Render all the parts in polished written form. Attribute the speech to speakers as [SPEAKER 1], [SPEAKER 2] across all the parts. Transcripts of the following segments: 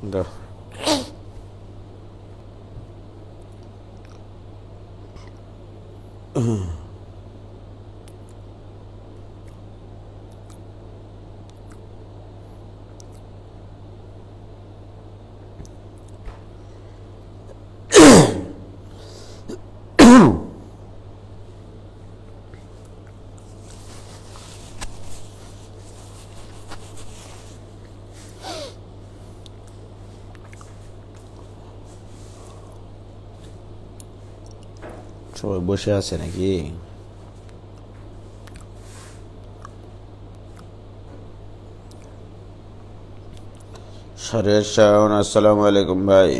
[SPEAKER 1] দাও। সবাই বসে আছে নাকি? শরীয়ত শাওন, আসসালামু আলাইকুম ভাই।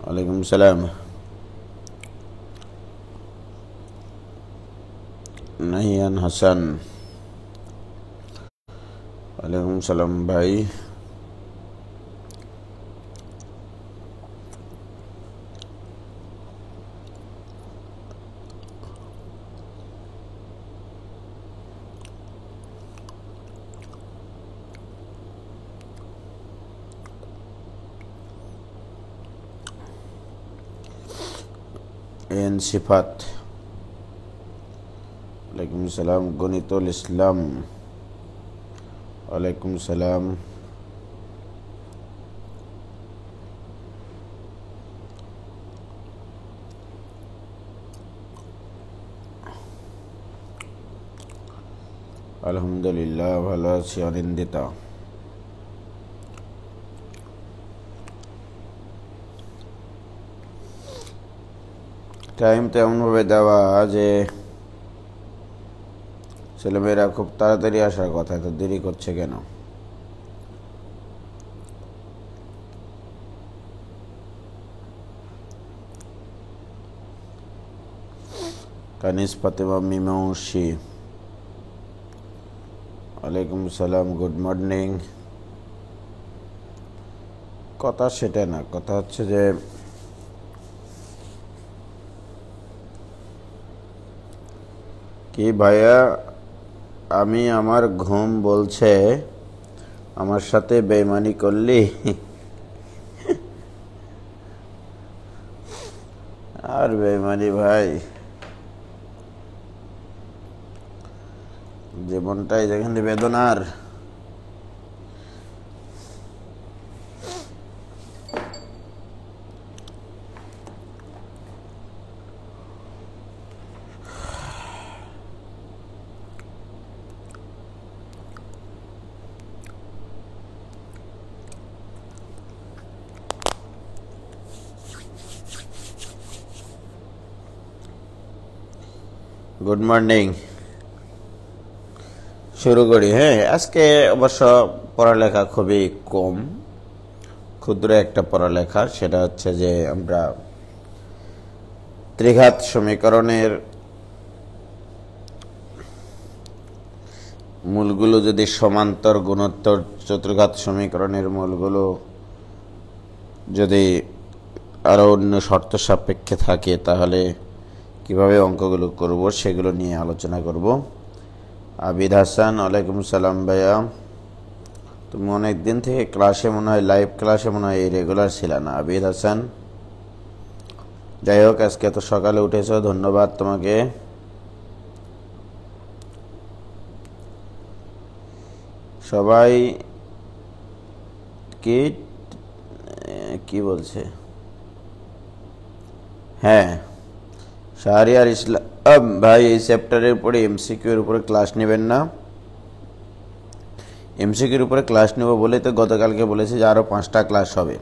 [SPEAKER 1] ওয়ালাইকুম সালাম। নাহিয়ান হাসান, ওয়ালাইকুম সালাম ভাই। এন সিফাত, ওয়ালাইকুম সালাম। গণিতুল ইসলাম, ওয়ালাইকুম সালাম। আলহামদুলিল্লাহ ভালো আছি, আনন্দিতা। টাইম তো এমনভাবে দেওয়া যে ছেলেমেয়েরা খুব তাড়াতাড়ি আসার কথা, এত দেরি করছে কেন? কানিস ফাতেমা মীমাংসী, ওয়ালাইকুম সালাম, গুড মর্নিং। কথা সেটা না, কথা হচ্ছে যে কি ভাইয়া, আমি আমার ঘুম বলছে আমার সাথে বেইমানি করলি। আর বেইমানি ভাই, জীবনটাই যেখানে বেদনার। গুড মর্নিং, শুরু করি। হ্যাঁ, আজকে অবশ্য পড়ালেখা খুবই কম, ক্ষুদ্র একটা পড়ালেখা। সেটা হচ্ছে যে আমরা ত্রিঘাত সমীকরণের মূলগুলো যদি সমান্তর গুণোত্তর চতুর্ঘাত সমীকরণের মূলগুলো যদি আরও অন্য শর্ত সাপেক্ষে থাকে তাহলে কিভাবে অঙ্কগুলো করব সেগুলো নিয়ে আলোচনা করব। আবিদ হাসান, ওয়ালাইকুম সালাম ভাইয়া। তুমি অনেক দিন থেকে ক্লাসে মনে হয়, লাইভ ক্লাসে মনে হয় রেগুলার ছিল না আবিদ হাসান। যাই হোক, আজকে এত সকালে উঠেছ, ধন্যবাদ তোমাকে। সবাই কি বলছে? হ্যাঁ, শাহরিয়ার ইসলাম ভাই, এই চ্যাপ্টারের উপরে এমসিকিউর উপরে ক্লাস নেবেন না? এমসিকিউর উপরে ক্লাস নেব বলেই তো গতকালকে বলেছি যে আরও 5টা ক্লাস হবে।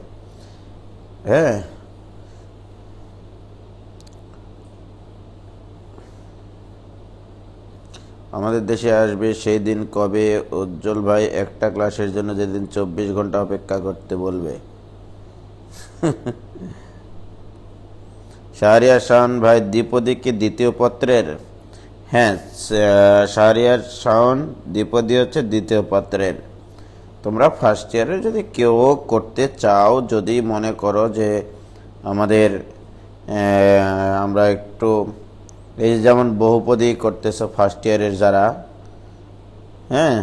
[SPEAKER 1] হ্যাঁ, আমাদের দেশে আসবে সেই দিন কবে? উজ্জ্বল ভাই, একটা ক্লাসের জন্য যেদিন 24 ঘন্টা অপেক্ষা করতে বলবে। শাহরিয়ার শাওন ভাই, দ্বিপদী কি দ্বিতীয় পত্রের? হ্যাঁ, শাহরিয়ার শাওন, দ্বিপদী হচ্ছে দ্বিতীয় পত্রের। তোমরা ফার্স্ট ইয়ারে যদি কেউ করতে চাও, যদি মনে করো যে আমাদের আমরা একটু এই যেমন বহুপদী করতেছো ফার্স্ট ইয়ারের যারা, হ্যাঁ,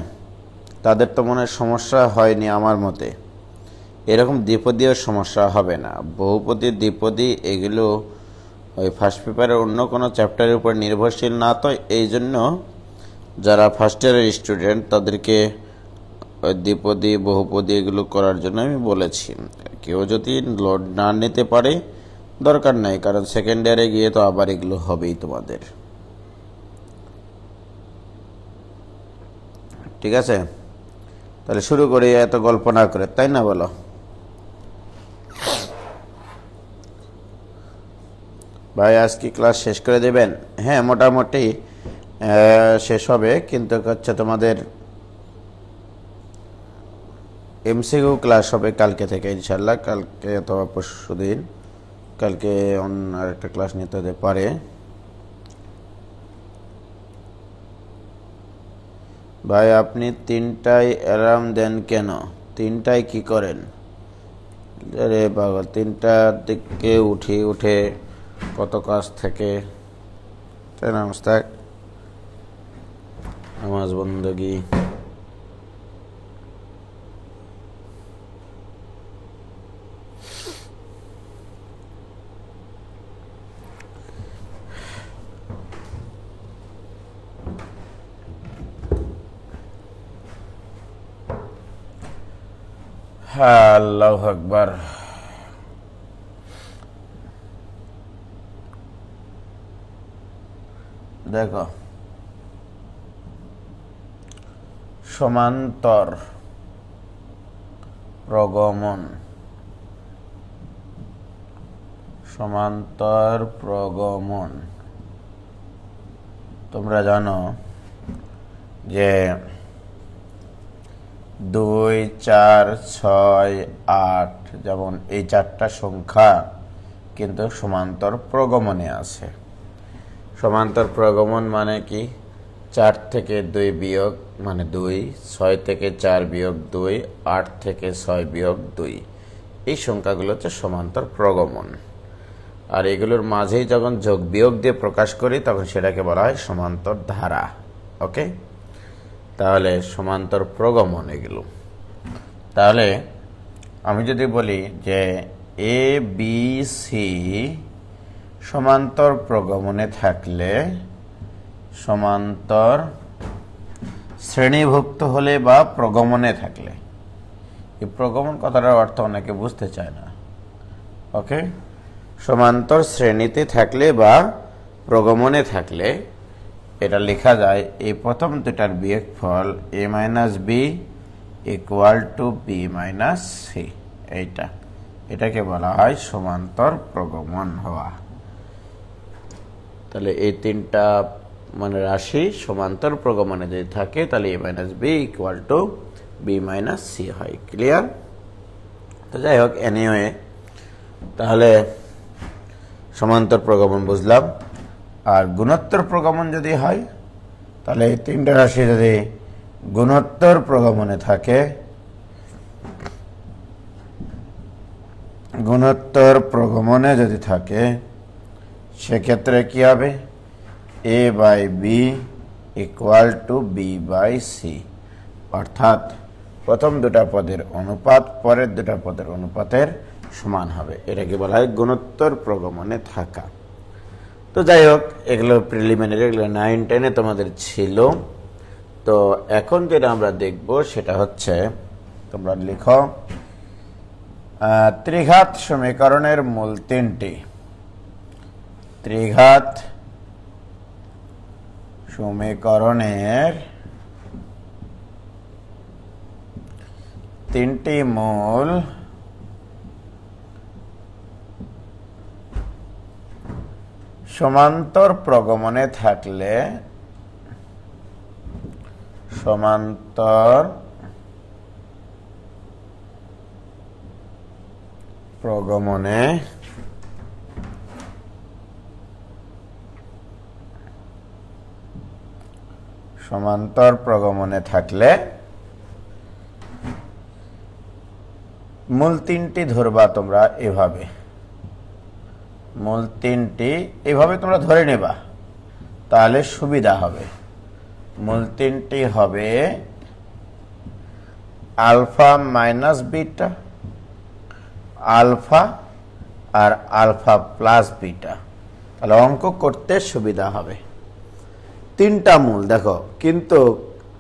[SPEAKER 1] তাদের তো মনে সমস্যা হয়নি আমার মতে। এরকম দ্বিপদীয় সমস্যা হবে না। বহুপদী, দ্বিপদী এগুলো ওই ফার্স্ট পেপারের অন্য কোনো চ্যাপ্টারের উপর নির্ভরশীল না, তো এই জন্য যারা ফার্স্ট ইয়ারের স্টুডেন্ট তাদেরকে ওই দ্বিপদী বহুপদী এগুলো করার জন্য আমি বলেছি। কেউ যদি লোড না নিতে পারে দরকার নাই, কারণ সেকেন্ড ইয়ারে গিয়ে তো আবার এগুলো হবেই তোমাদের। ঠিক আছে, তাহলে শুরু করি, এত গল্প না করে, তাই না বলো? ভাই আজ কি ক্লাস শেষ করে দেবেন? হ্যাঁ, মোটামুটি শেষ হবে, কিন্তু হচ্ছে তোমাদের এমসিকিউ ক্লাস হবে কালকে থেকে ইনশাল্লাহ। কালকে অথবা পরশু দিন, কালকে অন্য আরেকটা ক্লাস নিতে হতে পারে। ভাই আপনি 3টায় অ্যালার্ম দেন কেন? 3টায় কি করেন? আরে পাগল, 3টার দিকে উঠে কত কাজ থেকে, তাই না মুস্তাক? নামাজ বন্দগি, আল্লাহু আকবার। দেখো, সমান্তর প্রগমন, সমান্তর প্রগমন তোমরা জানো যে 2, 4, 6, 8 যেমন এই 4টা সংখ্যা কিন্তু সমান্তর প্রগমনে আছে। সমান্তর প্রগমন মানে কি? 4 থেকে 2 বিয়োগ মানে 2, 6 থেকে 4 বিয়োগ 2, 8 থেকে 6 বিয়োগ 2, এই সংখ্যাগুলো হচ্ছে সমান্তর প্রগমন। আর এগুলোর মাঝেই যখন যোগ বিয়োগ দিয়ে প্রকাশ করি তখন সেটাকে বলা হয় সমান্তর ধারা। ওকে, তাহলে সমান্তর প্রগমন এগুলো। তাহলে আমি যদি বলি যে এ বি সি সমান্তর প্রগমনে থাকলে, সমান্তর শ্রেণীভুক্ত হলে বা প্রগমনে থাকলে, এই প্রগমন কথাটার অর্থ অনেকে বুঝতে চায় না। ওকে, সমান্তর শ্রেণীতে থাকলে বা প্রগমনে থাকলে এটা লেখা যায় এই প্রথম দুটার বিয়োগফল a minus B equal to B minus C. এটাকে বলা হয় সমান্তর প্রগমন হওয়া। তাহলে এই 3টা মানে রাশি সমান্তর প্রগমনে যদি থাকে তাহলে a minus B equal to B minus C হয়। ক্লিয়ার? তো যাই হোক, এনিওয়ে তাহলে সমান্তর প্রগমন বুঝলাম। আর গুণোত্তর প্রগমন যদি হয় তাহলে এই 3টা রাশি যদি গুণোত্তর প্রগমনে থাকে, গুণোত্তর প্রগমনে যদি থাকে সেক্ষেত্রে কি হবে? A by B equal to B by C, অর্থাৎ প্রথম দুটা পদের অনুপাত পরের দুটা পদের অনুপাতের সমান হবে। এটাকে বলা হয় গুণোত্তর প্রগমনে থাকা। তো যাই হোক, এগুলো প্রিলিমিনারি, এগুলো 9, 10-এ তোমাদের ছিল। তো এখন যেটা আমরা দেখব সেটা হচ্ছে, তোমরা লিখো ত্রিঘাত সমীকরণের মূল 3টি। ত্রিঘাত সমীকরণের 3টি মূল সমান্তর প্রগমনে থাকলে, সমান্তর প্রগমনে থাকলে মূল 3টি ধরবা তোমরা এভাবে। মূল 3টি এভাবে তোমরা ধরে নেবা, তাহলে সুবিধা হবে। মূল 3টি হবে আলফা মাইনাস বিটা আলফা আর আলফা প্লাস বিটা, তাহলে অঙ্ক করতে সুবিধা হবে। তিনটা মূল দেখো, কিন্তু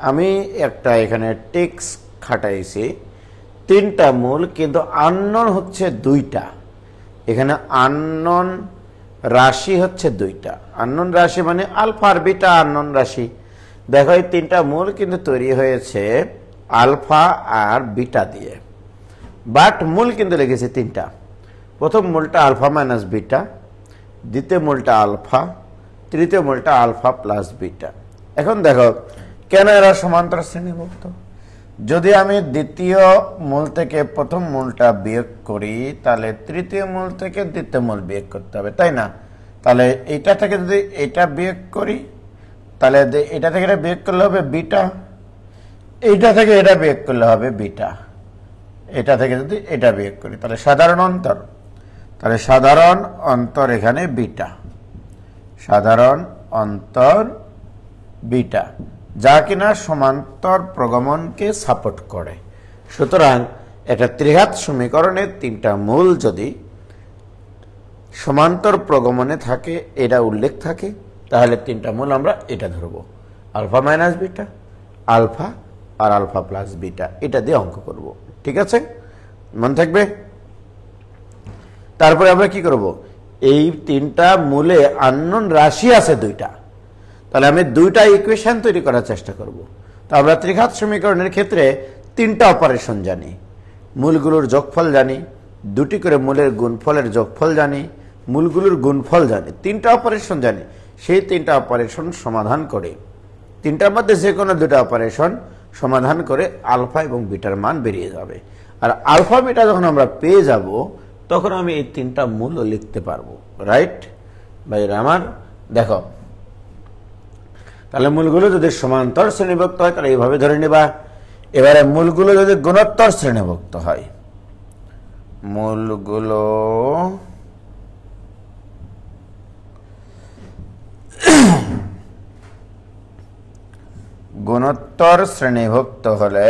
[SPEAKER 1] আমি একটা এখানে টিক্স খাটাইছি, তিনটা মূল কিন্তু আননোন হচ্ছে দুইটা। এখানে আননোন রাশি হচ্ছে দুইটা। আননোন রাশি মানে আলফা আর বিটা আননোন রাশি। দেখো এই তিনটা মূল কিন্তু তৈরি হয়েছে আলফা আর বিটা দিয়ে, বাট মূল কিন্তু লিখেছে তিনটা। প্রথম মূলটা আলফা মাইনাস বিটা, দ্বিতীয় মূলটা আলফা, তৃতীয় মূলটা আলফা প্লাস বিটা। এখন দেখো কেন এরা সমান্তর শ্রেণীভুক্ত। যদি আমি দ্বিতীয় মূল থেকে প্রথম মূলটা বিয়োগ করি, তাহলে তৃতীয় মূল থেকে দ্বিতীয় মূল বিয়োগ করতে হবে, তাই না? তাহলে এটা থেকে যদি এটা বিয়োগ করি, তাহলে এটা থেকে এটা বিয়োগ করলে হবে বিটা, এইটা থেকে এটা বিয়োগ করলে হবে বিটা, এটা থেকে যদি এটা বিয়োগ করি তাহলে সাধারণ অন্তর, তাহলে সাধারণ অন্তর এখানে বিটা, সাধারণ অন্তর বিটা, যা কিনা সমান্তর প্রগমনকে সাপোর্ট করে। সুতরাং একটা ত্রিঘাত সমীকরণের তিনটা মূল যদি সমান্তর প্রগমনে থাকে, এটা উল্লেখ থাকে, তাহলে তিনটা মূল আমরা এটা ধরবো, আলফা মাইনাস বিটা, আলফা আর আলফা প্লাস বিটা, এটা দিয়ে অঙ্ক করব। ঠিক আছে, মনে থাকবে। তারপরে আমরা কি করব, এই তিনটা মূলে আননোন রাশি আছে দুইটা, তাহলে আমি দুইটা ইকুয়েশন তৈরি করার চেষ্টা করব। তো আমরা ত্রিঘাত সমীকরণের ক্ষেত্রে তিনটা অপারেশন জানি, মূলগুলোর যোগফল জানি, দুটি করে মূলের গুণফলের যোগফল জানি, মূলগুলোর গুণফল জানি, তিনটা অপারেশন জানি। সেই তিনটা অপারেশন সমাধান করে, তিনটার মধ্যে যে কোনো দুটো অপারেশন সমাধান করে আলফা এবং বিটার মান বেরিয়ে যাবে। আর আলফা বিটা যখন আমরা পেয়ে যাব, তখন আমি এই তিনটা মূলও লিখতে পারবো। রাইট ভাইরা আমার, দেখো তাহলে মূলগুলো যদি সমান্তর শ্রেণীভুক্ত হয় তাহলে এইভাবে ধরে নিবা। এবারে মূলগুলো যদি গুণোত্তর শ্রেণীভুক্ত হয়, মূলগুলো গুণোত্তর শ্রেণীভুক্ত হলে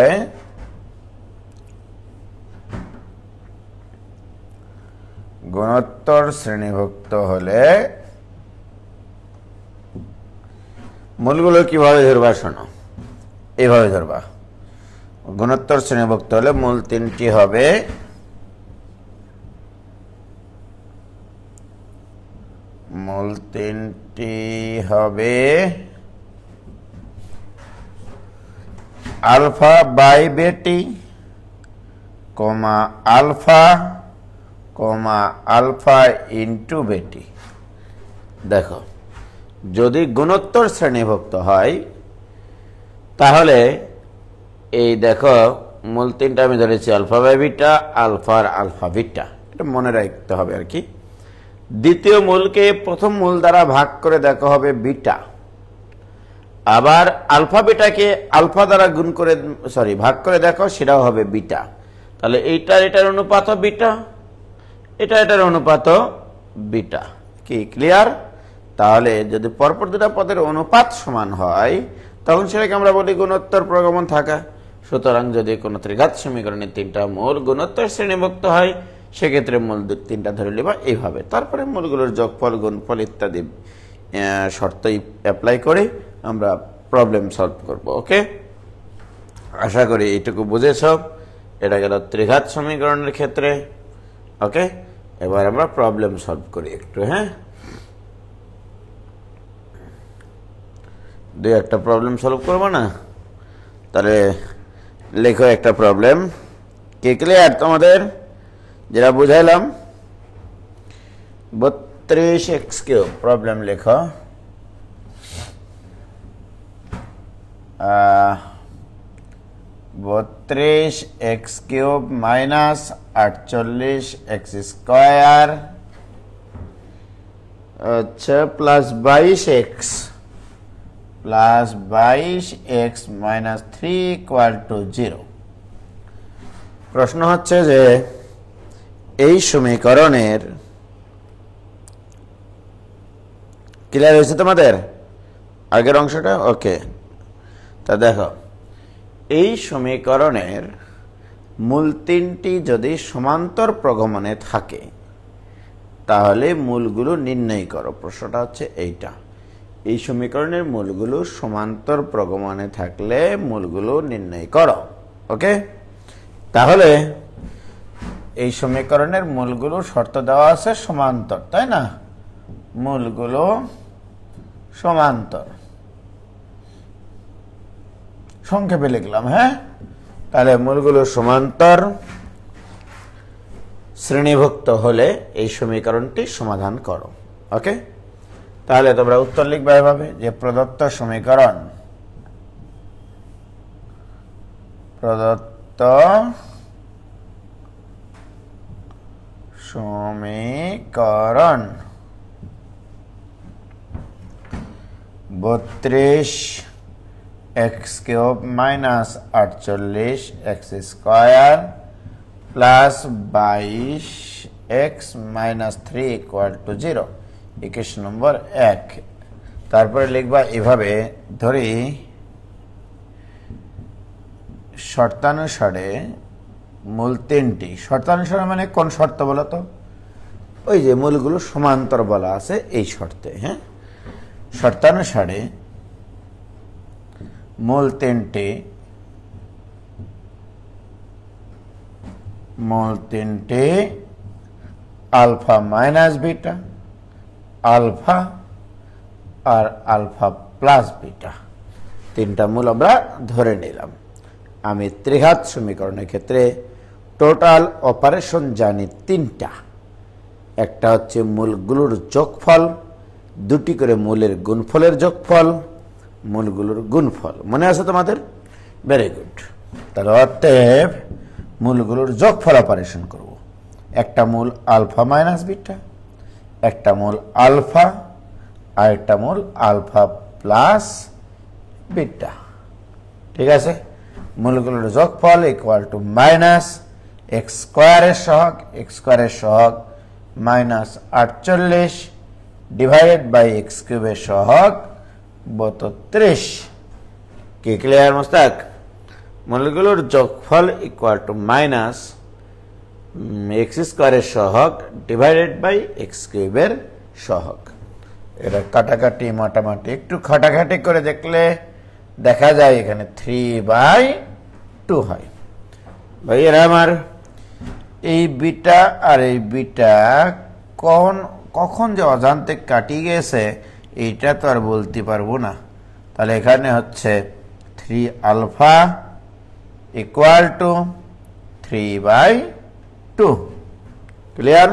[SPEAKER 1] মূলগুলো কিভাবে ধরবা শোনো, এইভাবে ধরবা। গুণোত্তর শ্রেণীভুক্ত হলে মূল তিনটি হবে, মূল তিনটি হবে alpha by Beti, alpha alpha into বেটি। দেখো যদি গুণোত্তর শ্রেণীভুক্ত হয় তাহলে এই দেখো মূল তিনটা আমি ধরেছি আলফা বাই বিটা, আলফা আর আলফা বিটা, এটা মনে রাখতে হবে আর কি। দ্বিতীয় মূলকে প্রথম মূল দ্বারা ভাগ করে দেখা হবে বিটা, আবার আলফা বিটাকে আলফা দ্বারা গুণ করে ভাগ করে দেখো, সেটাও হবে বিটা। তাহলে এটার অনুপাত বিটা, এটার অনুপাত বিটা। কি ক্লিয়ার? তাহলে যদি পরপর দুটা পদের অনুপাত সমান হয় তখন সেটাকে আমরা বলি গুণোত্তর প্রগমন থাকা। সুতরাং যদি কোনো ত্রিঘাত সমীকরণের তিনটা মূল গুণোত্তর শ্রেণীভুক্ত হয়, সেক্ষেত্রে মূল তিনটা ধরে নেবা এইভাবে। তারপরে মূলগুলোর যোগফল গুণফল ইত্যাদি শর্ত অ্যাপ্লাই করে আমরা প্রবলেম সলভ করব। ওকে, আশা করি এইটুকু বুঝেছ। এটা গেল ত্রিঘাত সমীকরণের ক্ষেত্রে। ওকে, এবার আমরা প্রবলেম সলভ করি একটু। হ্যাঁ, দুই একটা প্রবলেম সলভ করবো না? তাহলে লেখো একটা প্রবলেম। কে ক্লিয়ার তোমাদের যেটা বুঝাইলাম? 32x³ প্রবলেম লেখো। 32x³ মাইনাস 48x² আচ্ছা প্লাস 22x মাইনাস 3 = 0। প্রশ্ন হচ্ছে যে এই সমীকরণের, ক্লিয়ার হয়েছে তোমাদের আগের অংশটা? ওকে, তা দেখো এই সমীকরণের মূল তিনটি যদি সমান্তর প্রগমনে থাকে তাহলে মূলগুলো নির্ণয় করো। প্রশ্নটা হচ্ছে এইটা, এই সমীকরণের মূলগুলো সমান্তর প্রগমনে থাকলে মূলগুলো নির্ণয় করো। ওকে, তাহলে এই সমীকরণের মূলগুলো শর্ত দেওয়া আছে সমান্তর, তাই না? মূলগুলো সমান্তর, সংক্ষেপে লিখলাম। হ্যাঁ, তাহলে মূলগুলো সমান্তর শ্রেণীভুক্ত হলে এই সমীকরণটি সমাধান করো। ওকে, তাহলে তোমরা উত্তর লিখবে এভাবে যে প্রদত্ত সমীকরণ সমীকরণ 32 x³ - 48 x² plus 22 x - 3 = 0, equation number 1। তারপরে লিখবা এভাবে, ধরি শর্তানুসারে মূল তিনটি, শর্তানুসারে মানে কোন শর্ত বলো তো? ওই যে মূলগুলো সমান্তর বলা আছে এই শর্তে। হ্যাঁ, শর্তানুসারে মূল তিনটি আলফা মাইনাস বিটা, আলফা আর আলফা প্লাস বিটা, তিনটা মূল আমরা ধরে নিলাম। আমি ত্রিঘাত সমীকরণের ক্ষেত্রে টোটাল অপারেশন জানি তিনটা। একটা হচ্ছে মূলগুলোর যোগফল, দুটি করে মূলের গুণফলের যোগফল, মূলগুলোর গুণফল। মনে আছে তোমাদের? Very good. তাহলে অতএব মূলগুলোর যোগফল অপারেশন করব। একটা মূল আলফা মাইনাস বিটা, একটা মূল আলফা, আর একটা মূল আলফা প্লাস বিটা। ঠিক আছে, মূলগুলোর যোগফল ইকুয়াল টু মাইনাস x² এর সহগ মাইনাস 48 ডিভাইডেড বাই x³ এর সহগ 32। কি ক্লিয়ার মোস্তাক? মূলগুলোর যোগফল ইকুয়াল টু মাইনাস x² এর সহগ ডিভাইডেড বাই x³ এর সহগ। এটা কাটাকাটি মোটামুটি একটু খাটাখাটি করে দেখলে দেখা যায় এখানে 3/2 হয়। ভাইয়েরা আমার, এই বিটা আর এই বিটা কখন যে অজান্তে কাটিয়ে গেছে এইটা তো আর বলতে পারবো না। তাহলে এখানে হচ্ছে 3 আলফা ইকুয়াল টু 3/2। ক্লিয়ার?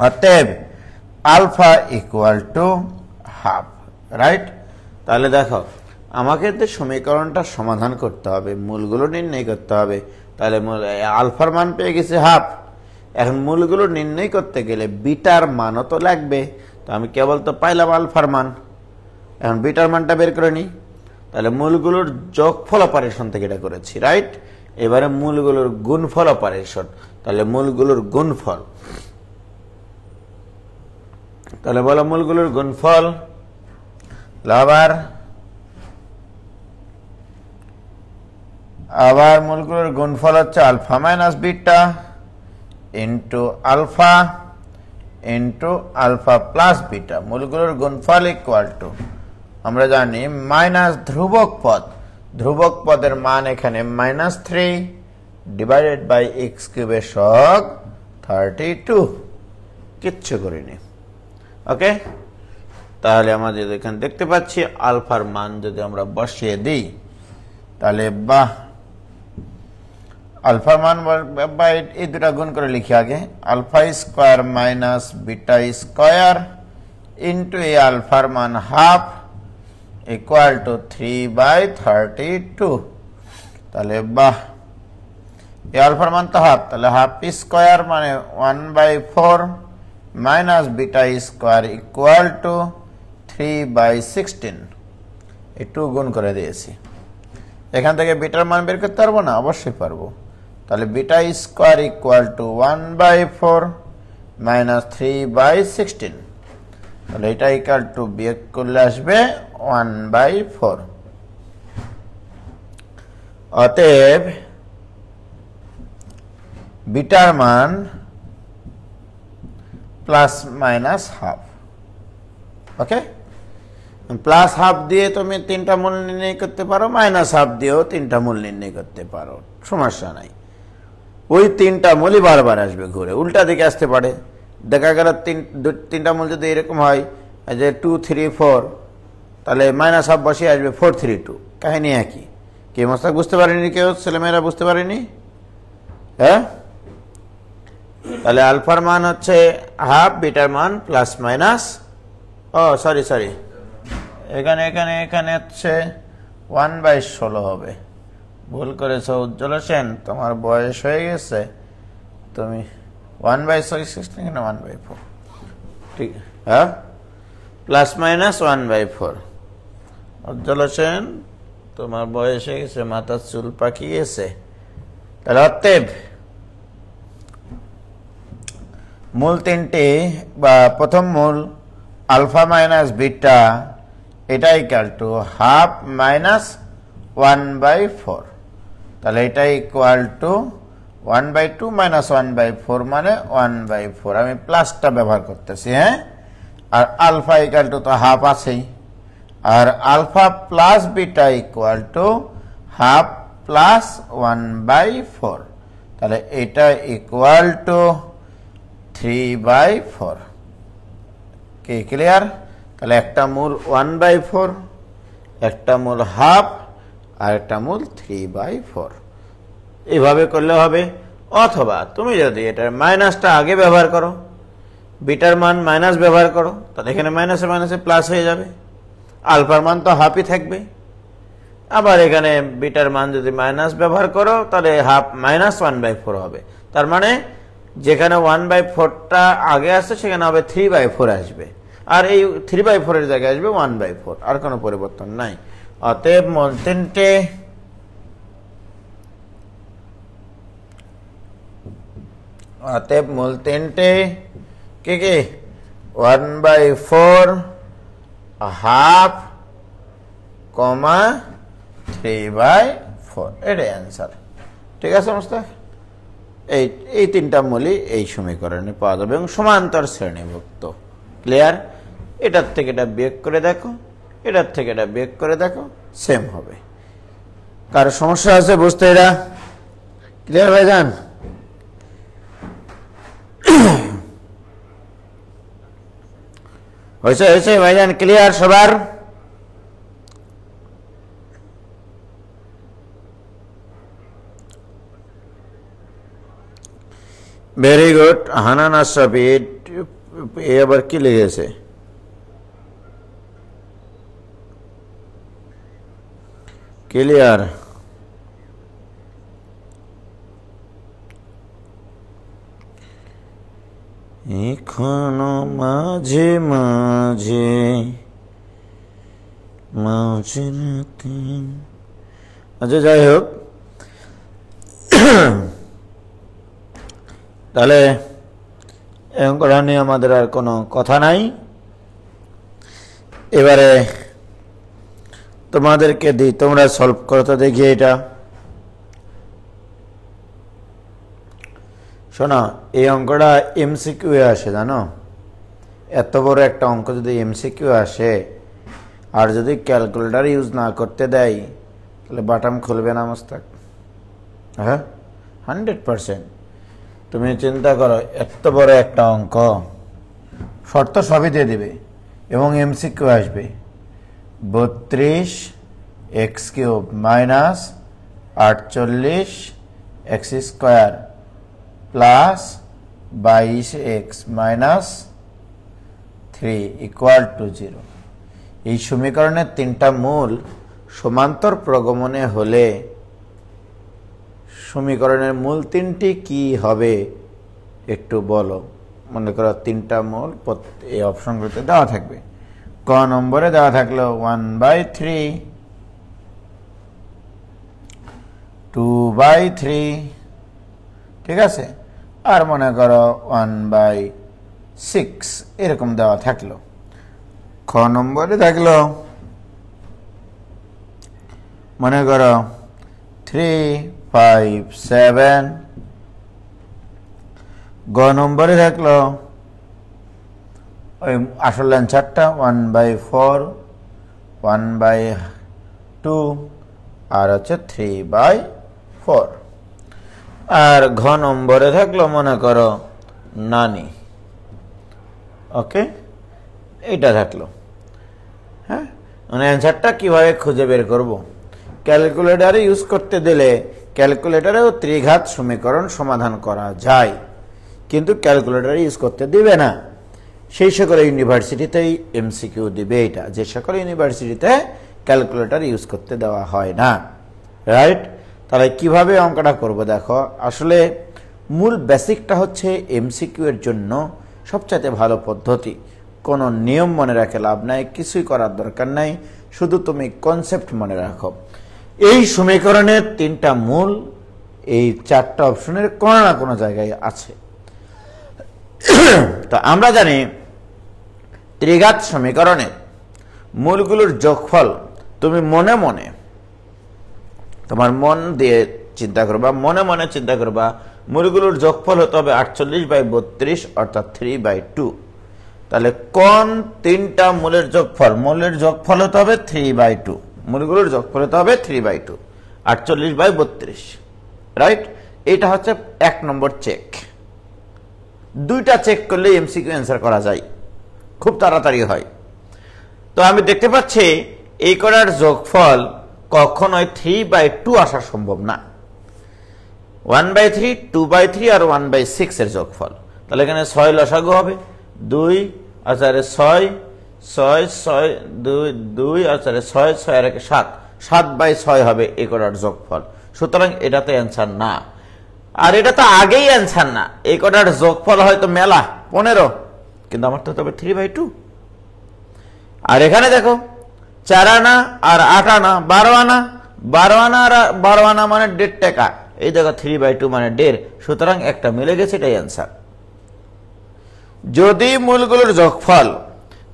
[SPEAKER 1] অতএব alpha equal to half. Right? তাহলে দেখো, আমাকে তো সমীকরণটা সমাধান করতে হবে, মূলগুলো নির্ণয় করতে হবে। তাহলে আলফার মান পেয়ে গেছে হাফ। এখন মূলগুলো নির্ণয় করতে গেলে বিটার মানও তো লাগবে। তো আমি কেবল তো পাইলাম আলফার মান, এখন বিটার মানটা বের করে নিই। তাহলে মূলগুলোর যোগফল অপারেশন থেকে এটা করেছি। রাইট? এবারে মূলগুলোর গুণফল অপারেশন। তাহলে মূলগুলোর গুণফল, তাহলে বলো মূলগুলোর গুণফল। আবার মূলগুলোর গুণফল হচ্ছে alpha minus beta into alpha plus beta. মূলগুলোর গুণফল ইকুয়াল টু, আমরা জানি মাইনাস ধ্রুবক পদ, ধ্রুবক পদের মান এখানে -3 ডিভাইডেড বাই x³ এর সহগ 32। কিচ্ছু করিনি। ওকে, তাহলে আমাদের এখানে দেখতে পাচ্ছি আলফার মান যদি আমরা বসিয়ে দিই তাহলে বাহ, আলফার মান এই দুটা গুণ করে লিখি আগে, alpha square minus beta square into এই আলফার মান হাফ ইকুয়াল টু 3/32। তাহলে বাহ, এই আলফার মান তো হাফ, তাহলে হাফ স্কোয়ার মানে 1/4 minus beta square equal to 3/16। এই 2 গুণ করে দিয়েছি। এখান থেকে বিটার মান বের করতে পারবো না? অবশ্যই পারবো। তাহলে beta square equal to 1/4 minus 3/16। তাহলে এটা ইকুয়াল টু বিয়োগ করলে আসবে 1/4। অতএব বিটার মান প্লাস মাইনাস হাফ। ওকে, প্লাস হাফ দিয়ে তুমি 3টা মূল নির্ণয় করতে পারো, মাইনাস হাফ দিয়েও 3টা মূল নির্ণয় করতে পারো, সমস্যা নাই। ওই 3টা মূলই বারবার আসবে ঘুরে, উল্টা দিকে আসতে পারে। দেখা গেল 3টা মূল যদি এরকম হয় যে 2 3 4, তাহলে মাইনাস হাফ বসিয়ে আসবে 4 3 2, কাহিনী একই। কে মোস্তাক বুঝতে পারেনি? কেউ ছেলেমেয়েরা বুঝতে পারেনি? হ্যাঁ, তাহলে আলফার মান হচ্ছে হাফ, বিটার মান প্লাস মাইনাস, সরি এখানে এখানে এখানে হচ্ছে 1/16 হবে। ভুল করেছো উজ্জ্বল হোসেন, তোমার বয়স হয়ে গেছে, তুমি 1/16 না 1/4, ঠিক? হ্যাঁ, প্লাস মাইনাস 1/4। উজ্জ্বল হোসেন, তোমার বয়স হয়ে গেছে, মাথার চুল পাকি গেছে। তাহলে অতএব মূল 3টি বা প্রথম মূল আলফা মাইনাস বিটা, এটা ইকুয়াল টু হাফ মাইনাস 1/4। তাহলে এটা ইকুয়াল টু 1/2 মাইনাস 1/4 মানে 1/4। আমি প্লাসটা ব্যবহার করতেছি, হ্যাঁ। আর আলফা ইকুয়াল টু তো হাফ আছেই, আর alpha plus beta equal to half plus 1/4। তাহলে এটা ইকুয়াল টু 3/4। কি ক্লিয়ার? তাহলে একটা মূল 1/4, একটা মূল হাফ, আর একটা মূল 3/4। এইভাবে করলে হবে। অথবা তুমি যদি এটার মাইনাসটা আগে ব্যবহার করো, বিটার মান মাইনাস ব্যবহার করো, তাহলে এখানে মাইনাসে মাইনাসে প্লাস হয়ে যাবে, আলফার মান তো হাফই থাকবে। আবার এখানে বিটার মান যদি মাইনাস ব্যবহার করো, তাহলে হাফ মাইনাস 1/4 হবে। তার মানে যেখানে 1/4টা আগে আসছে সেখানে হবে 3/4 আসবে, আর এই 3/4 এর জায়গায় আসবে 1/4, আর কোনো পরিবর্তন নাই। অতএব মূল 3টে কে কে 1/4, হাফ, 3/4, এটাই অ্যান্সার। ঠিক আছে মোস্তাক? এই 3টা মূলই এই সমীকরণে পাওয়া যাবে এবং সমান্তর শ্রেণীভুক্ত। ক্লিয়ার? এটার থেকে এটা বিয়োগ করে দেখো, এটার থেকে এটা বিয়োগ করে দেখো, সেম হবে। কারো সমস্যা আছে বুঝতে? এটা ক্লিয়ার ভাইজান? হয়েছে ভাইজান? ক্লিয়ার সবার? Very good. হানান আশরাফ এ আবার কি লিখেছে? ক্লিয়ার? এখনো মাঝে মাঝে আচ্ছা, যাই হোক, তাহলে অঙ্কটা নিয়ে আমাদের আর কোনো কথা নাই। এবারে তোমাদেরকে দিই, তোমরা সলভ করো তো দেখি। এটা শোনো, এই অঙ্কটা এমসিকিউ আসে, জানো? এত বড় একটা অঙ্ক যদি এমসিকিউ আসে আর যদি ক্যালকুলেটর ইউজ না করতে দেয়, তাহলে বাটাম খুলবে না মোস্তাক। হ্যাঁ, 100%। তুমি চিন্তা করো, এত বড় একটা অঙ্ক, শর্ত সবই দিয়ে দেবে এবং এমসিকিউ আসবে। 32x³ minus 48 x² plus 22x minus 3 equal to 0। এই সমীকরণের 3টা মূল সমান্তর প্রগমনে হলে সমীকরণের মূল 3টি কি হবে একটু বলো। মনে করো 3টা মূল এই অপশনগুলোতে দেওয়া থাকবে। ক নম্বরে দেওয়া থাকলো 1/3, 2/3, ঠিক আছে, আর মনে করো 1/6 এরকম দেওয়া থাকলো। খ নম্বরে থাকলো মনে করো 3, 5, 7, গ নম্বরে থাকলো ওই আসল অ্যান্সারটা 1/4, 1/2 আর হচ্ছে 3/4। আর ঘ নম্বরে থাকলো মনে করো নানি। ওকে, এটা থাকলো। হ্যাঁ, মানে অ্যান্সারটা কিভাবে খুঁজে বের করব? ক্যালকুলেটরে ইউজ করতে দিলে ক্যালকুলেটরেও ত্রিঘাত সমীকরণ সমাধান করা যায়, কিন্তু ক্যালকুলেটরে ইউজ করতে দিবে না। সেই সকল ইউনিভার্সিটিতেই এমসিকিউ দিবে এটা, যে সকল ইউনিভার্সিটিতে ক্যালকুলেটর ইউজ করতে দেওয়া হয় না। রাইট? তাহলে কিভাবে অঙ্কটা করব দেখো। আসলে মূল বেসিকটা হচ্ছে এমসিকিউ এর জন্য সবচাইতে ভালো পদ্ধতি। কোনো নিয়ম মনে রাখে লাভ নাই, কিছুই করার দরকার নাই, শুধু তুমি কনসেপ্ট মনে রাখো। এই সমীকরণের তিনটা মূল এই চারটা অপশনের কোনো না কোনো জায়গায় আছে। তো আমরা জানি ত্রিঘাত সমীকরণের মূলগুলোর যোগফল তুমি মনে মনে তোমার মন দিয়ে চিন্তা করবা, মনে মনে চিন্তা করবা মূলগুলোর যোগফল হতে হবে 48/32 অর্থাৎ 3/2। তাহলে কোন তিনটা মূলের যোগফল? মূলের যোগফল হতে হবে 3/2, মূলগুলোর যোগফল হতে হবে 3/2, 48/32। রাইট? এটা হচ্ছে 1 নম্বর চেক। দুইটা চেক করলে এমসিকিউ অ্যান্সার করা যায়, খুব তাড়াতাড়ি হয়। তো আমি দেখতে পাচ্ছি এই করার যোগফল কখনোই 3/2 আসা সম্ভব না। 1/3, 2/3 আর 1/6 এর যোগফল। তাহলে এখানে 6 লসাগু হবে, 2 আর 6, 6, 6, 2 আর 6, 6 আর 7, 7/6 হবে এই করার যোগফল। সুতরাং এটা তো অ্যান্সার না। আর এটা তো আগেই অ্যান্সার না। এই কটার যোগফল হয়তো মেলা 15, কিন্তু আমার তো তবে 3/2। আর এখানে দেখো 4 আনা আর 8 আনা 12 আনা, 12 আনা আর 12 আনা মানে 1.5 টাকা। এই দেখো 3/2 মানে 1.5, সুতরাং একটা মিলে গেছে, এটাই অ্যান্সার। যদি মূলগুলোর যোগফল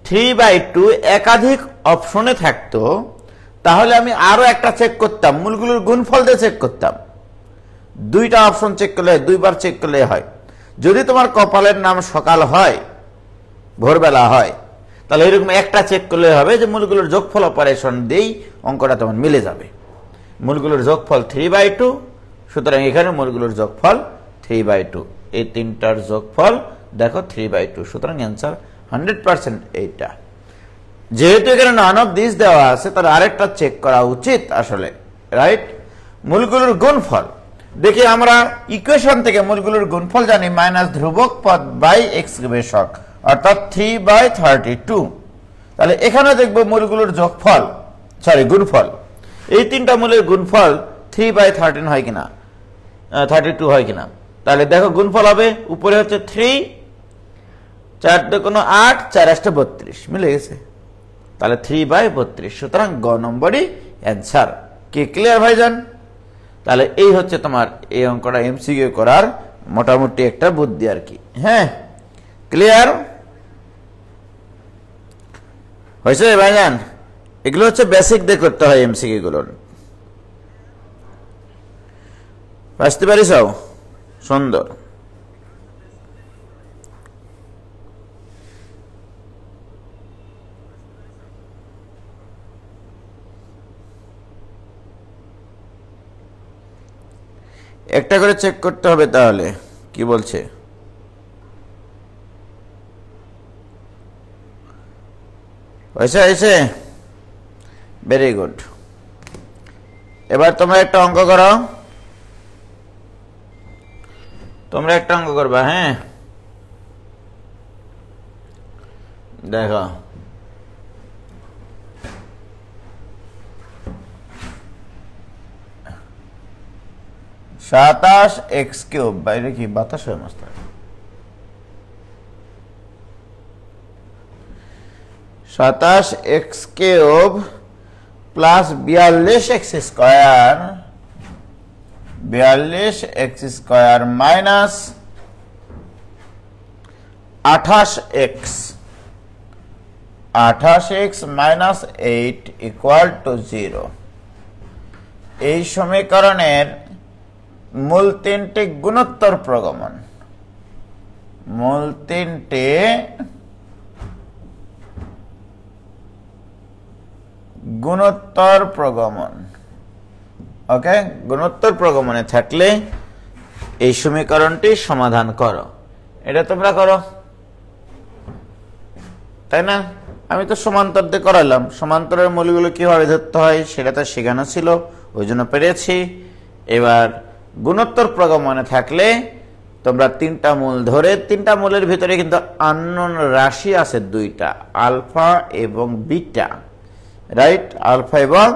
[SPEAKER 1] 3/2 একাধিক অপশনে থাকতো তাহলে আমি আরো একটা চেক করতাম, মূলগুলোর গুণফল দিয়ে চেক করতাম। দুইটা অপশন চেক করলে, দুইবার চেক করলে হয়। যদি তোমার কপালের নাম সকাল হয়, ভোরবেলা হয়, তাহলে এরকম একটা চেক করলে হবে যে মূলগুলোর যোগফল অপারেশন দিয়েই অঙ্কটা তোমার মিলে যাবে। মূলগুলোর যোগফল 3/2, সুতরাং এখানে মূলগুলোর যোগফল 3/2। এই তিনটার যোগফল দেখো 3/2, সুতরাং অ্যান্সার 100% এইটা। যেহেতু এখানে নান অফ দিস দেওয়া আছে, তাহলে আরেকটা চেক করা উচিত আসলে। রাইট? মূলগুলোর গুণফল দেখি আমরা ইকুয়েশন থেকে মূলগুলোর গুণফল জানি মাইনাস ধ্রুবক পদ বাই এক্স গবেষক অর্থাৎ 3/32। তাহলে এখানে দেখবো মূলগুলোর যোগফল, গুণফল। এই তিনটা মূলের গুণফল 3/13 হয় কিনা, 32 হয় কিনা। তাহলে দেখো গুণফল হবে, উপরে হচ্ছে 3, 4 দুগুণ 8, 4 8 32, মিলে গেছে। তাহলে 3/32, সুতরাং গ নম্বরই অ্যান্সার। কি ক্লিয়ার ভাইজান? তাহলে এই হচ্ছে তোমার এই অঙ্কটা এমসিকিউ করার মোটামুটি একটা বুদ্ধি আর কি। হ্যাঁ, ক্লিয়ার হয়েছে ভাইজান? এগুলো হচ্ছে বেসিক দিয়ে করতে হয় এমসিকিউ গুলোর। বুঝতে পারিস? সুন্দর। একটা করে চেক করতে হবে তাহলে। কি বলছে? হয়েছে? Very good. এবার তোমরা একটা অঙ্ক করো। তোমরা একটা অঙ্ক করবা। হ্যাঁ, দেখো 27x³ বাইরে কি বাতাস হয় মস্ত। 27x³ plus 42x² minus 28x minus 8 equal to 0। এই সমীকরণের মূল তিনটি গুণোত্তর প্রগমন। মূল তিনটে গুণোত্তর প্রগমন। ওকে, গুণোত্তর প্রগমনে থাকলে এই সমীকরণটি সমাধান করো। এটা তোমরা করো, তাই না? আমি তো সমান্তর দিয়ে করালাম, সমান্তরের মূলগুলো কিভাবে ধরতে হয় সেটা তো শেখানো ছিল, ওই জন্য পেরেছি। এবার গুণোত্তর প্রগমনে থাকলে তোমরা তিনটা মূল ধরে, তিনটা মূলের ভিতরে কিন্তু আননোন রাশি আছে দুইটা, আলফা এবং বিটা, রাইট? আলফা এবং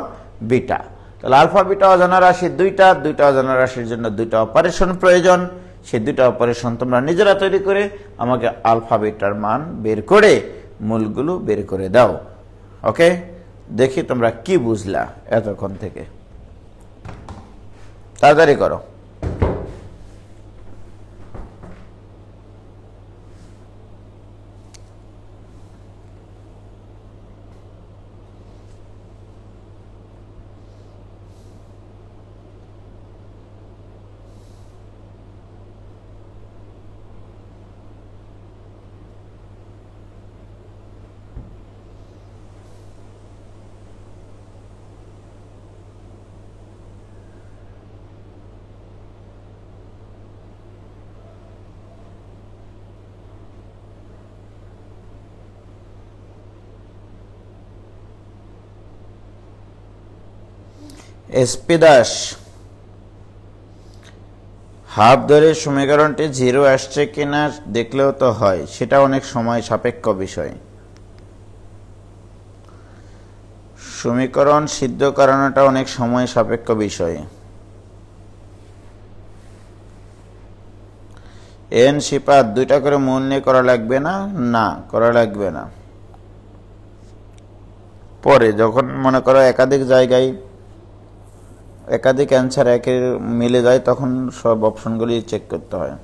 [SPEAKER 1] বিটা। তাহলে আলফা বিটা অজানা রাশি দুইটা, দুইটা অজানা রাশির জন্য দুইটা অপারেশন প্রয়োজন। সেই দুইটা অপারেশন তোমরা নিজেরা তৈরি করে আমাকে আলফা বিটার মান বের করে মূলগুলো বের করে দাও। ওকে, দেখি তোমরা কি বুঝলা এতক্ষণ থেকে, তাড়াতাড়ি করো। এসপি দাস, হাফ ধরে সমীকরণটি জিরো আসছে কিনা দেখলেও তো হয়, সেটা অনেক সময় সাপেক্ষ বিষয়। সমীকরণ সিদ্ধ করানোটা অনেক সময় সাপেক্ষ বিষয়। এন সিপাত দুইটা করে মূল নিয়ে করা লাগবে না, না করা লাগবে না। পরে যখন মনে করো একাধিক জায়গায় একাধিক অ্যান্সার একের মিলে যায় তখন সব অপশনগুলি চেক করতে হয়।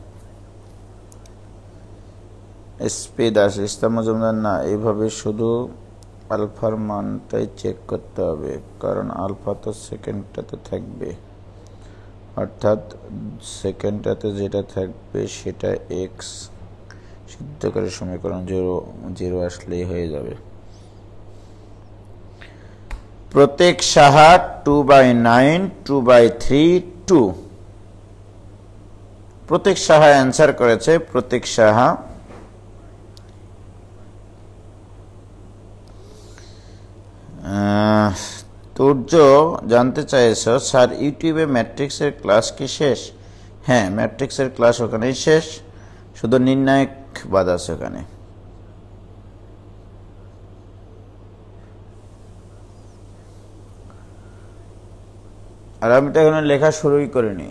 [SPEAKER 1] এসপি দাস, ইসলাম মজুমদার, না এইভাবে শুধু আলফার মানটাই চেক করতে হবে, কারণ আলফা তো সেকেন্ডটাতে থাকবে, অর্থাৎ সেকেন্ডটাতে যেটা থাকবে সেটা এক্স। সিদ্ধ করে সমীকরণ জিরো আসলেই হয়ে যাবে। প্রতীক সাহা 2/9, 2/3, 2। প্রতীক সাহা অ্যান্সার করেছে। প্রতীক সাহা তুর্য জানতে চাইছ, স্যার ইউটিউবে ম্যাট্রিক্সের ক্লাস কি শেষ? হ্যাঁ, ম্যাট্রিক্সের ক্লাস ওখানেই শেষ, শুধু নির্ণায়ক বাদ আছে ওখানে। আর আমি তো এখানে লেখা শুরুই করিনি।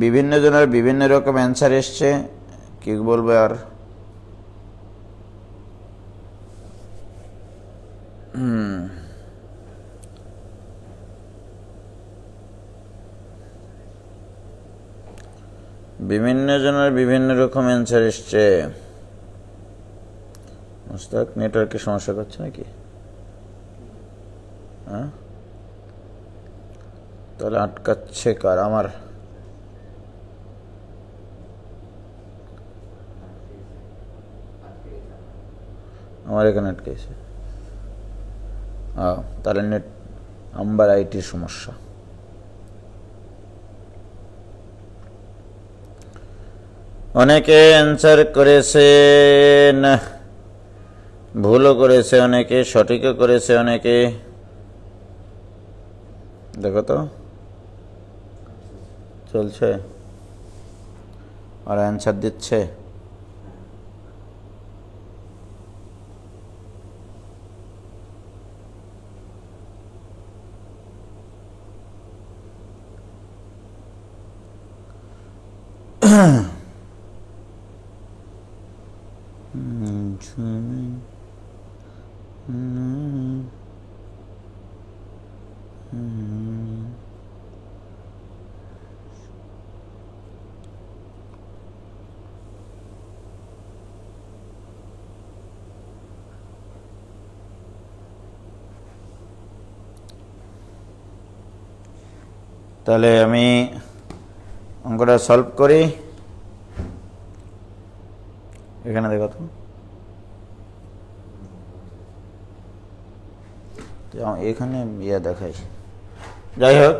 [SPEAKER 1] বিভিন্ন জনের বিভিন্ন রকম অ্যান্সার এসছে, কি বলবো আর। বিভিন্ন জনের বিভিন্ন রকম অ্যান্সার এসছে। মুস্তাক, নেটওয়ার্কের সমস্যা করছে নাকি? হ্যাঁ, তাহলে আটকাচ্ছে কার? আমার এখানে আটকেছে। তাহলে নেট নাম্বার আইটির সমস্যা। অনেকে অ্যান্সার করেছেন, ভুলও করেছে অনেকে, সঠিকও করেছে অনেকে। দেখো তো চলছে, আর অ্যান্সার দিচ্ছে। তাহলে আমি অঙ্কটা সলভ করি। এখানে দেখো তো এখানে দেখাই। যাই হোক,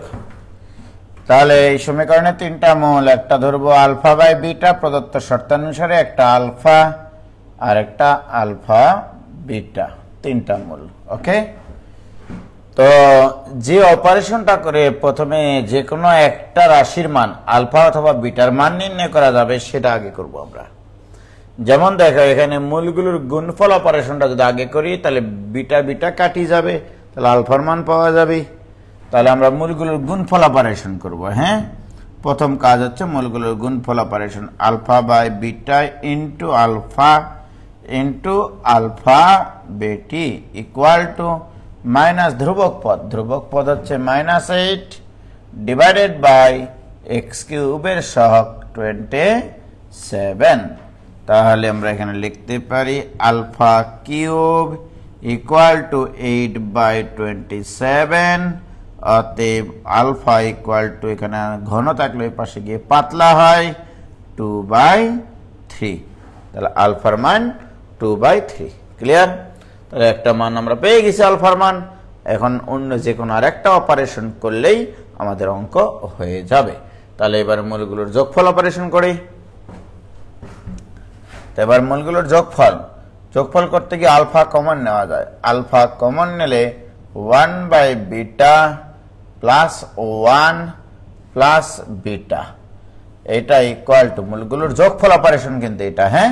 [SPEAKER 1] তাহলে এই সমীকরণে তিনটা মূল, একটা ধরবো আলফা বাই বিটা প্রদত্ত শর্তানুসারে, একটা আলফা আর একটা আলফা বিটা, তিনটা মূল। ওকে, তো যে অপারেশনটা করে প্রথমে যে কোনো একটা রাশির মান আলফা অথবা বিটার মান নির্ণয় করা যাবে সেটা আগে করব আমরা। যেমন দেখো এখানে মূলগুলোর গুণফল অপারেশনটা যদি আগে করি তাহলে বিটা বিটা কাটি যাবে, তাহলে আলফার মান পাওয়া যাবে। তাহলে আমরা মূলগুলোর গুণফল অপারেশন করব। হ্যাঁ, প্রথম কাজ হচ্ছে মূলগুলোর গুণফল operation, alpha by beta into alpha beta equal to minus ধ্রুবক পদ হচ্ছে -8 ডিভাইডেড বাই এক্স কিউবের সহগ 27। তাহলে আমরা এখানে লিখতে পারি alpha cube equal to 8 by 27। অতএব আলফা ইকুয়াল টু, এখানে ঘন থাকলে ওই পাশে গিয়ে পাতলা হয়, 2/3। তাহলে আলফার মান 2/3। ক্লিয়ার? তাহলে একটা মান আমরা পেয়ে গেছি আলফার মান। এখন অন্য যে কোনো আরেকটা অপারেশন করলেই আমাদের অঙ্ক হয়ে যাবে। তাহলে এবার মূলগুলোর যোগফল অপারেশন করি। এবার মূলগুলোর যোগফল করতে গিয়ে আলফা কমন নেওয়া যায়। আলফা কমন নিলে 1 by beta plus 1 plus beta, এটা ইকুয়াল টু মূলগুলোর যোগফল অপারেশন কিন্তু এটা। হ্যাঁ,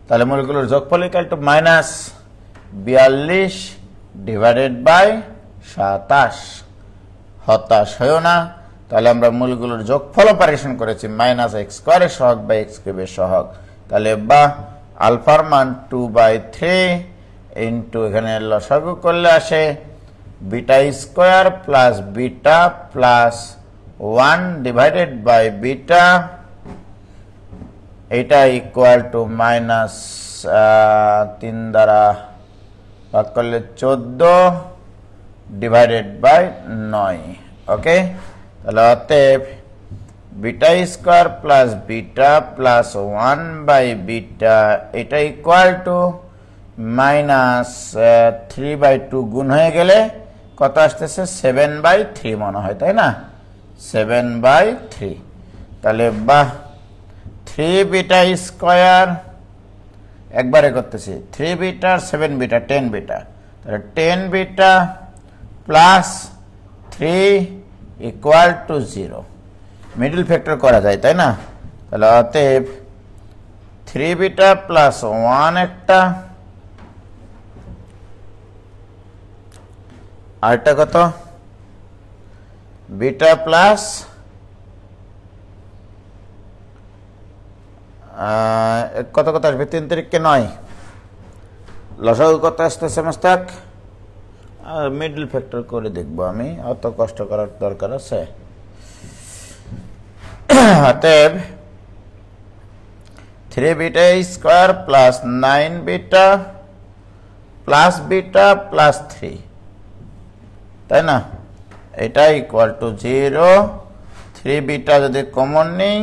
[SPEAKER 1] তাহলে মূলগুলোর যোগফল ইকুয়াল টু -42 ডিভাইডেড বাই 27। হতাশ হয়েও না, তাহলে আমরা মূলগুলোর যোগফল অপারেশন করেছি -x² এর সহগ বাই x কিউবের সহগ। তাহলে বা আলফার মান 2/3 ইন্টু, এখানে লসাগু করলে আসে beta square plus beta plus 1 divided by beta, এটা ইকুয়াল টু -3 দ্বারা ভাগ করলে 14 ডিভাইডেড বাই 9। ওকে, তাহলে অতএব beta square plus beta plus 1 by beta, এটা ইকুয়াল টু -3/2 গুণ হয়ে গেলে কত আসতেছে 7/3 মনে হয়, তাই না? 7/3। তাহলে বাহ, 3 বিটা স্কোয়ার একবারে করতেছি, 3 বিটা 7 বিটা 10 বিটা, তাহলে 10 beta plus 3 equal to 0। Middle factor করা যায়, তাই না? তাহলে অতএব 3 বিটা প্লাস 1 একটা, আরটা কত বিটা প্লাস কত কত আসবে, 3 3 9, লসাগু কত আসতেছে মাস্তাক? মিডল ফ্যাক্টর করে দেখবো আমি, অত কষ্ট করার দরকার আছে? অতএব 3 beta square plus 9 beta plus beta plus 3, তাই না? এটা ইকুয়াল টু 0। 3 বিটা যদি কমন নেই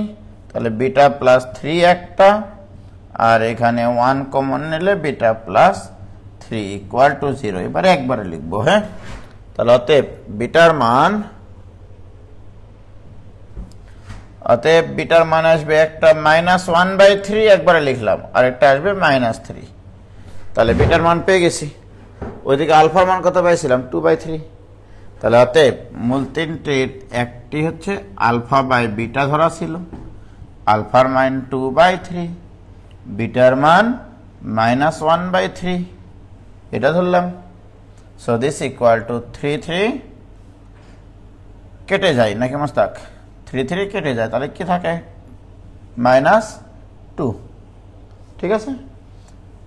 [SPEAKER 1] তাহলে বিটা প্লাস 3 একটা, আর এখানে 1 কমন নিলে বিটা প্লাস 3 ইকুয়াল টু 0। এবারে একবারে লিখবো। হ্যাঁ, তাহলে অতএব বিটার মান আসবে একটা -1/3, একবারে লিখলাম, আর একটা আসবে -3। তাহলে বিটার মান পেয়ে গেছি। ওইদিকে আলফার মান কত পাইছিলাম? 2/3। তাহলে অতএব মূল তিনটির একটি হচ্ছে আলফা বাই বিটা ধরা ছিল, আলফার মান 2/3, বিটার মান -1/3, এটা ধরলাম। সো দিস ইকুয়াল টু 3 3 কেটে যায় নাকি মাস্তাক? 3 3 কেটে যায়, তাহলে কি থাকে? -2। ঠিক আছে,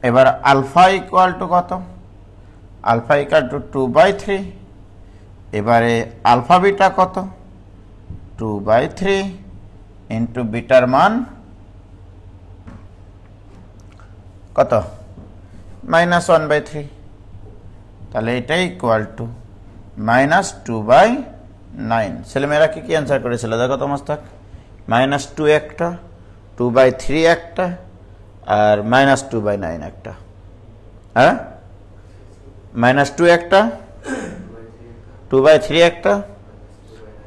[SPEAKER 1] এবার আলফা ইকুয়াল টু কত? Alpha equal to 2/3। এবারে আলফা বিটা কত? 2/3 ইন্টু বিটার মান কত? -1/3। তাহলে এটা ইকুয়াল টু -2/3।
[SPEAKER 2] 9। ছেলেমেয়েরা কি কি অ্যান্সার করেছিল দেখো তো মোস্তাক। -2 একটা, 2/3 একটা, আর -2/9 একটা। হ্যাঁ, -2 একটা, 2/3 একটা,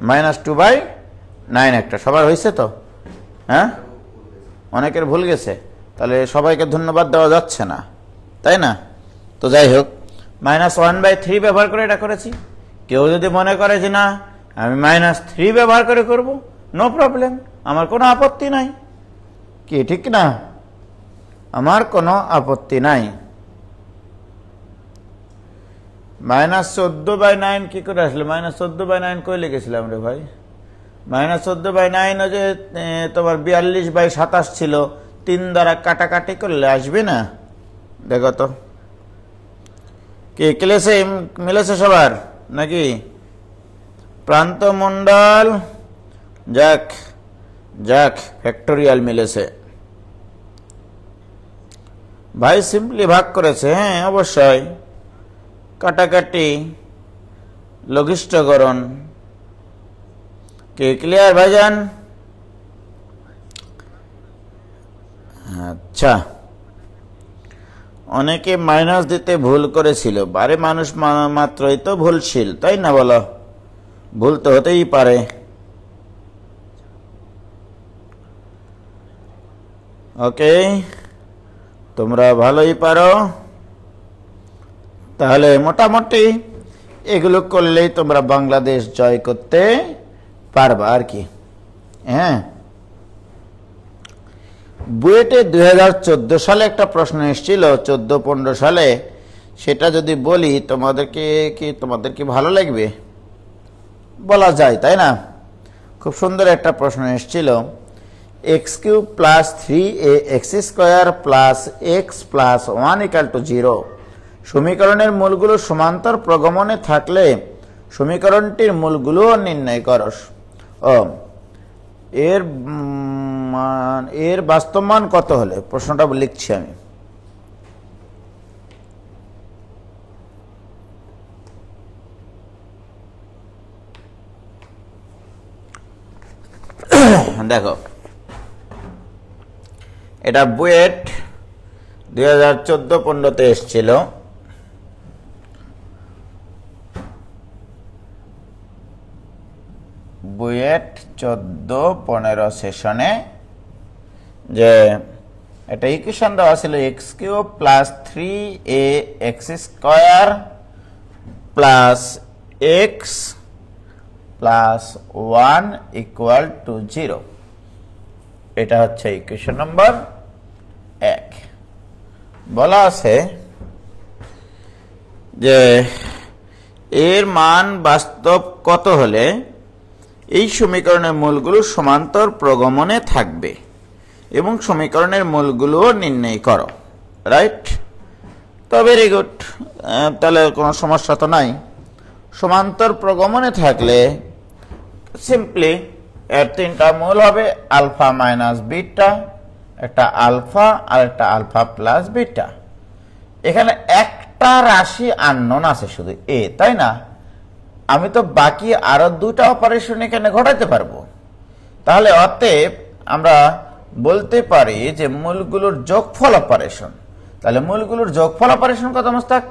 [SPEAKER 2] -2/9 একটা। সবার হয়েছে তো? হ্যাঁ, অনেকের ভুল গেছে, তাহলে সবাইকে ধন্যবাদ দেওয়া যাচ্ছে না, তাই না? তো যাই হোক, -1/3 ব্যবহার করে এটা করেছি। কেউ যদি মনে করে যে না আমি -3 ব্যবহার করে করব, নো প্রবলেম, আমার কোনো আপত্তি নাই। কি ঠিক না? আমার কোনো আপত্তি নাই। -14/9 কি করে আসলে? -14/9 কই লিখেছিলাম রে ভাই? -14/9 যে তোমার 42/27 ছিল, 3 দ্বারা কাটাকাটি করলে আসবে না? দেখো তো কি মিলেছে সবার নাকি? প্রান্তমণ্ডল যাক যাক ফ্যাক্টোরিয়াল মিলেছে ভাই। সিম্পলি ভাগ করেছে, হ্যাঁ অবশ্যই, কাটাকাটি, লঘিষ্ঠকরণ। কে ক্লিয়ার ভাইজান? আচ্ছা, অনেকে মাইনাস দিতে ভুল করেছিল। বারে মানুষ মাত্রই তো ভুলশীল, তাই না বলো? ভুল তো হতেই পারে। ওকে, তোমরা ভালোই পারো। তাহলে মোটামুটি এগুলো করলেই তোমরা বাংলাদেশ জয় করতে পারবা আর কি। হ্যাঁ, বুয়েটে 2014 সালে একটা প্রশ্ন এসেছিল, 14-15 সালে। সেটা যদি বলি তোমাদের কি ভালো লাগবে? বলা যায়, তাই না? খুব সুন্দর একটা প্রশ্ন এসেছিল, x³ + 3ax² + x + 1 = 0 সমীকরণের মূলগুলো সমান্তর প্রগমনে থাকলে সমীকরণটির মূলগুলো নির্ণয় করো। এর বাস্তব মান কত হলে? প্রশ্নটা লিখছি আমি। দেখো, এটা বুয়েট 2014-15 এসেছিল। বুয়েট 14-15 সেশনে যে এটা ইকুয়েশন দেওয়া ছিল, x³ + 3ax² + x + 1 = 0। এটা হচ্ছে ইকুয়েশন নম্বর 1। বলা আছে যে এর মান বাস্তব কত হলে এই সমীকরণের মূলগুলো সমান্তর প্রগমনে থাকবে এবং সমীকরণের মূলগুলো নির্ণয় করো। রাইট? তো ভেরি গুড, তাহলে কোনো সমস্যা তো নাই। সমান্তর প্রগমনে থাকলে সিম্পলি এর 3টা মূল হবে আলফা মাইনাস বিটা, একটা আলফা আর একটা আলফা প্লাস বিটা। এখানে একটা রাশি আননোন আছে শুধু এ, তাই না? আমি তো বাকি আরো 2টা অপারেশন এখানে ঘটাতে পারবো। তাহলে অতএব আমরা বলতে পারি যে মূলগুলোর যোগফল অপারেশন। তাহলে মূলগুলোর যোগফল অপারেশন কত মোস্তাক?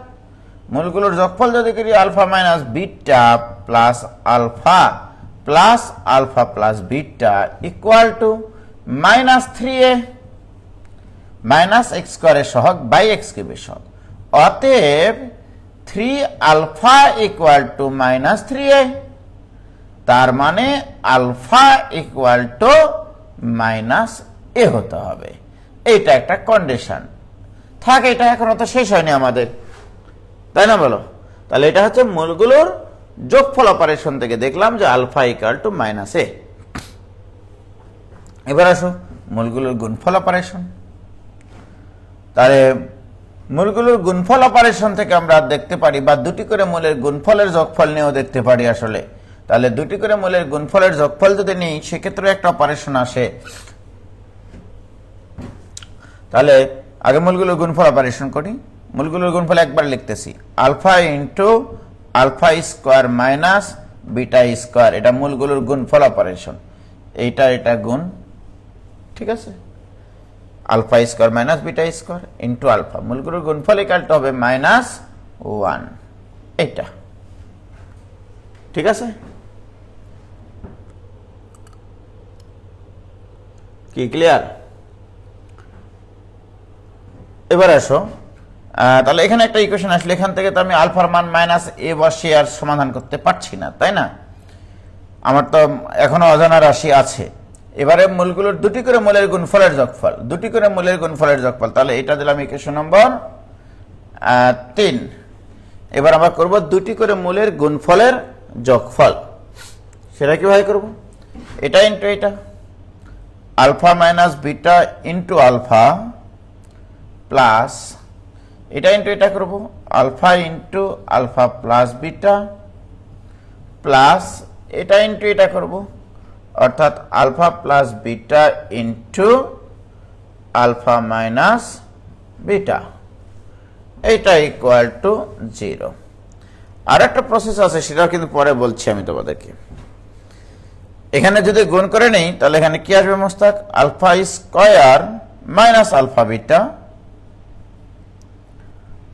[SPEAKER 2] মূলগুলোর যোগফল যদি করি alpha minus beta plus alpha plus alpha plus beta = -3a -x² সহগ বাই x³ সহগ। অতএব 3α = -3a, তার মানে আলফা = -a হতে হবে। এইটা একটা কন্ডিশন থাকে। এটা এখনো তো শেষ হয়নি আমাদের, তাই না বলো? তাহলে এটা হচ্ছে মূলগুলোর যোগফল অপারেশন থেকে দেখলাম যে আলফা = -a। এবার আসো মূলগুলোর গুণফল অপারেশন। তাহলে মূলগুলোর গুণফল অপারেশন থেকে আমরা দেখতে পারি, বা দুটি করে মূলের গুণফলের যোগফল নিয়েও দেখতে পারি আসলে। তাহলে দুটি করে মূলের গুণফলের যোগফল যদি নিই সেক্ষেত্রে একটা অপারেশন আসে। তাহলে আগে মূলগুলোর গুণফল অপারেশন করি। মূলগুলোর গুণফল একবার লিখতেছি, আলফা × α² - বিটা স্কয়ার, এটা মূলগুলোর গুণফল অপারেশন, এটা গুণ, ঠিক আছে, alpha square minus beta square into alpha, মূলগুলোর গুণফল ইকুয়াল টু হবে -1, এটা ঠিক আছে। কি ক্লিয়ার? এবার আসো, তাহলে এখানে একটা ইকুয়েশন আসলে এখান থেকে তো আমি আলফার মান -a বসিয়ে আর সমাধান করতে পারছি না, তাই না? আমার তো এখনো অজানা রাশি আছে। এবারে মূলগুলোর দুটি করে মূলের গুণফলের যোগফল, দুটি করে মূলের গুণফলের যোগফল, তাহলে এটা দিলাম ইকুয়েশন নম্বর 3। এবার আমরা করব দুটি করে মূলের গুণফলের যোগফল। সেটা কিভাবে করব? এটা ইন্টু এটা, alpha minus beta into alpha plus এটা ইন্টু এটা করব, alpha into alpha plus beta plus এটা ইন্টু এটা করব, অর্থাৎ alpha plus beta into alpha minus beta, এটা ইকুয়াল টু 0। আর একটা প্রসেস আছে, সেটা কিন্তু পরে বলছি আমি তোমাদেরকে। এখানে যদি গুণ করে নেই তাহলে এখানে কি আসবে Mostak? Alpha square minus alpha beta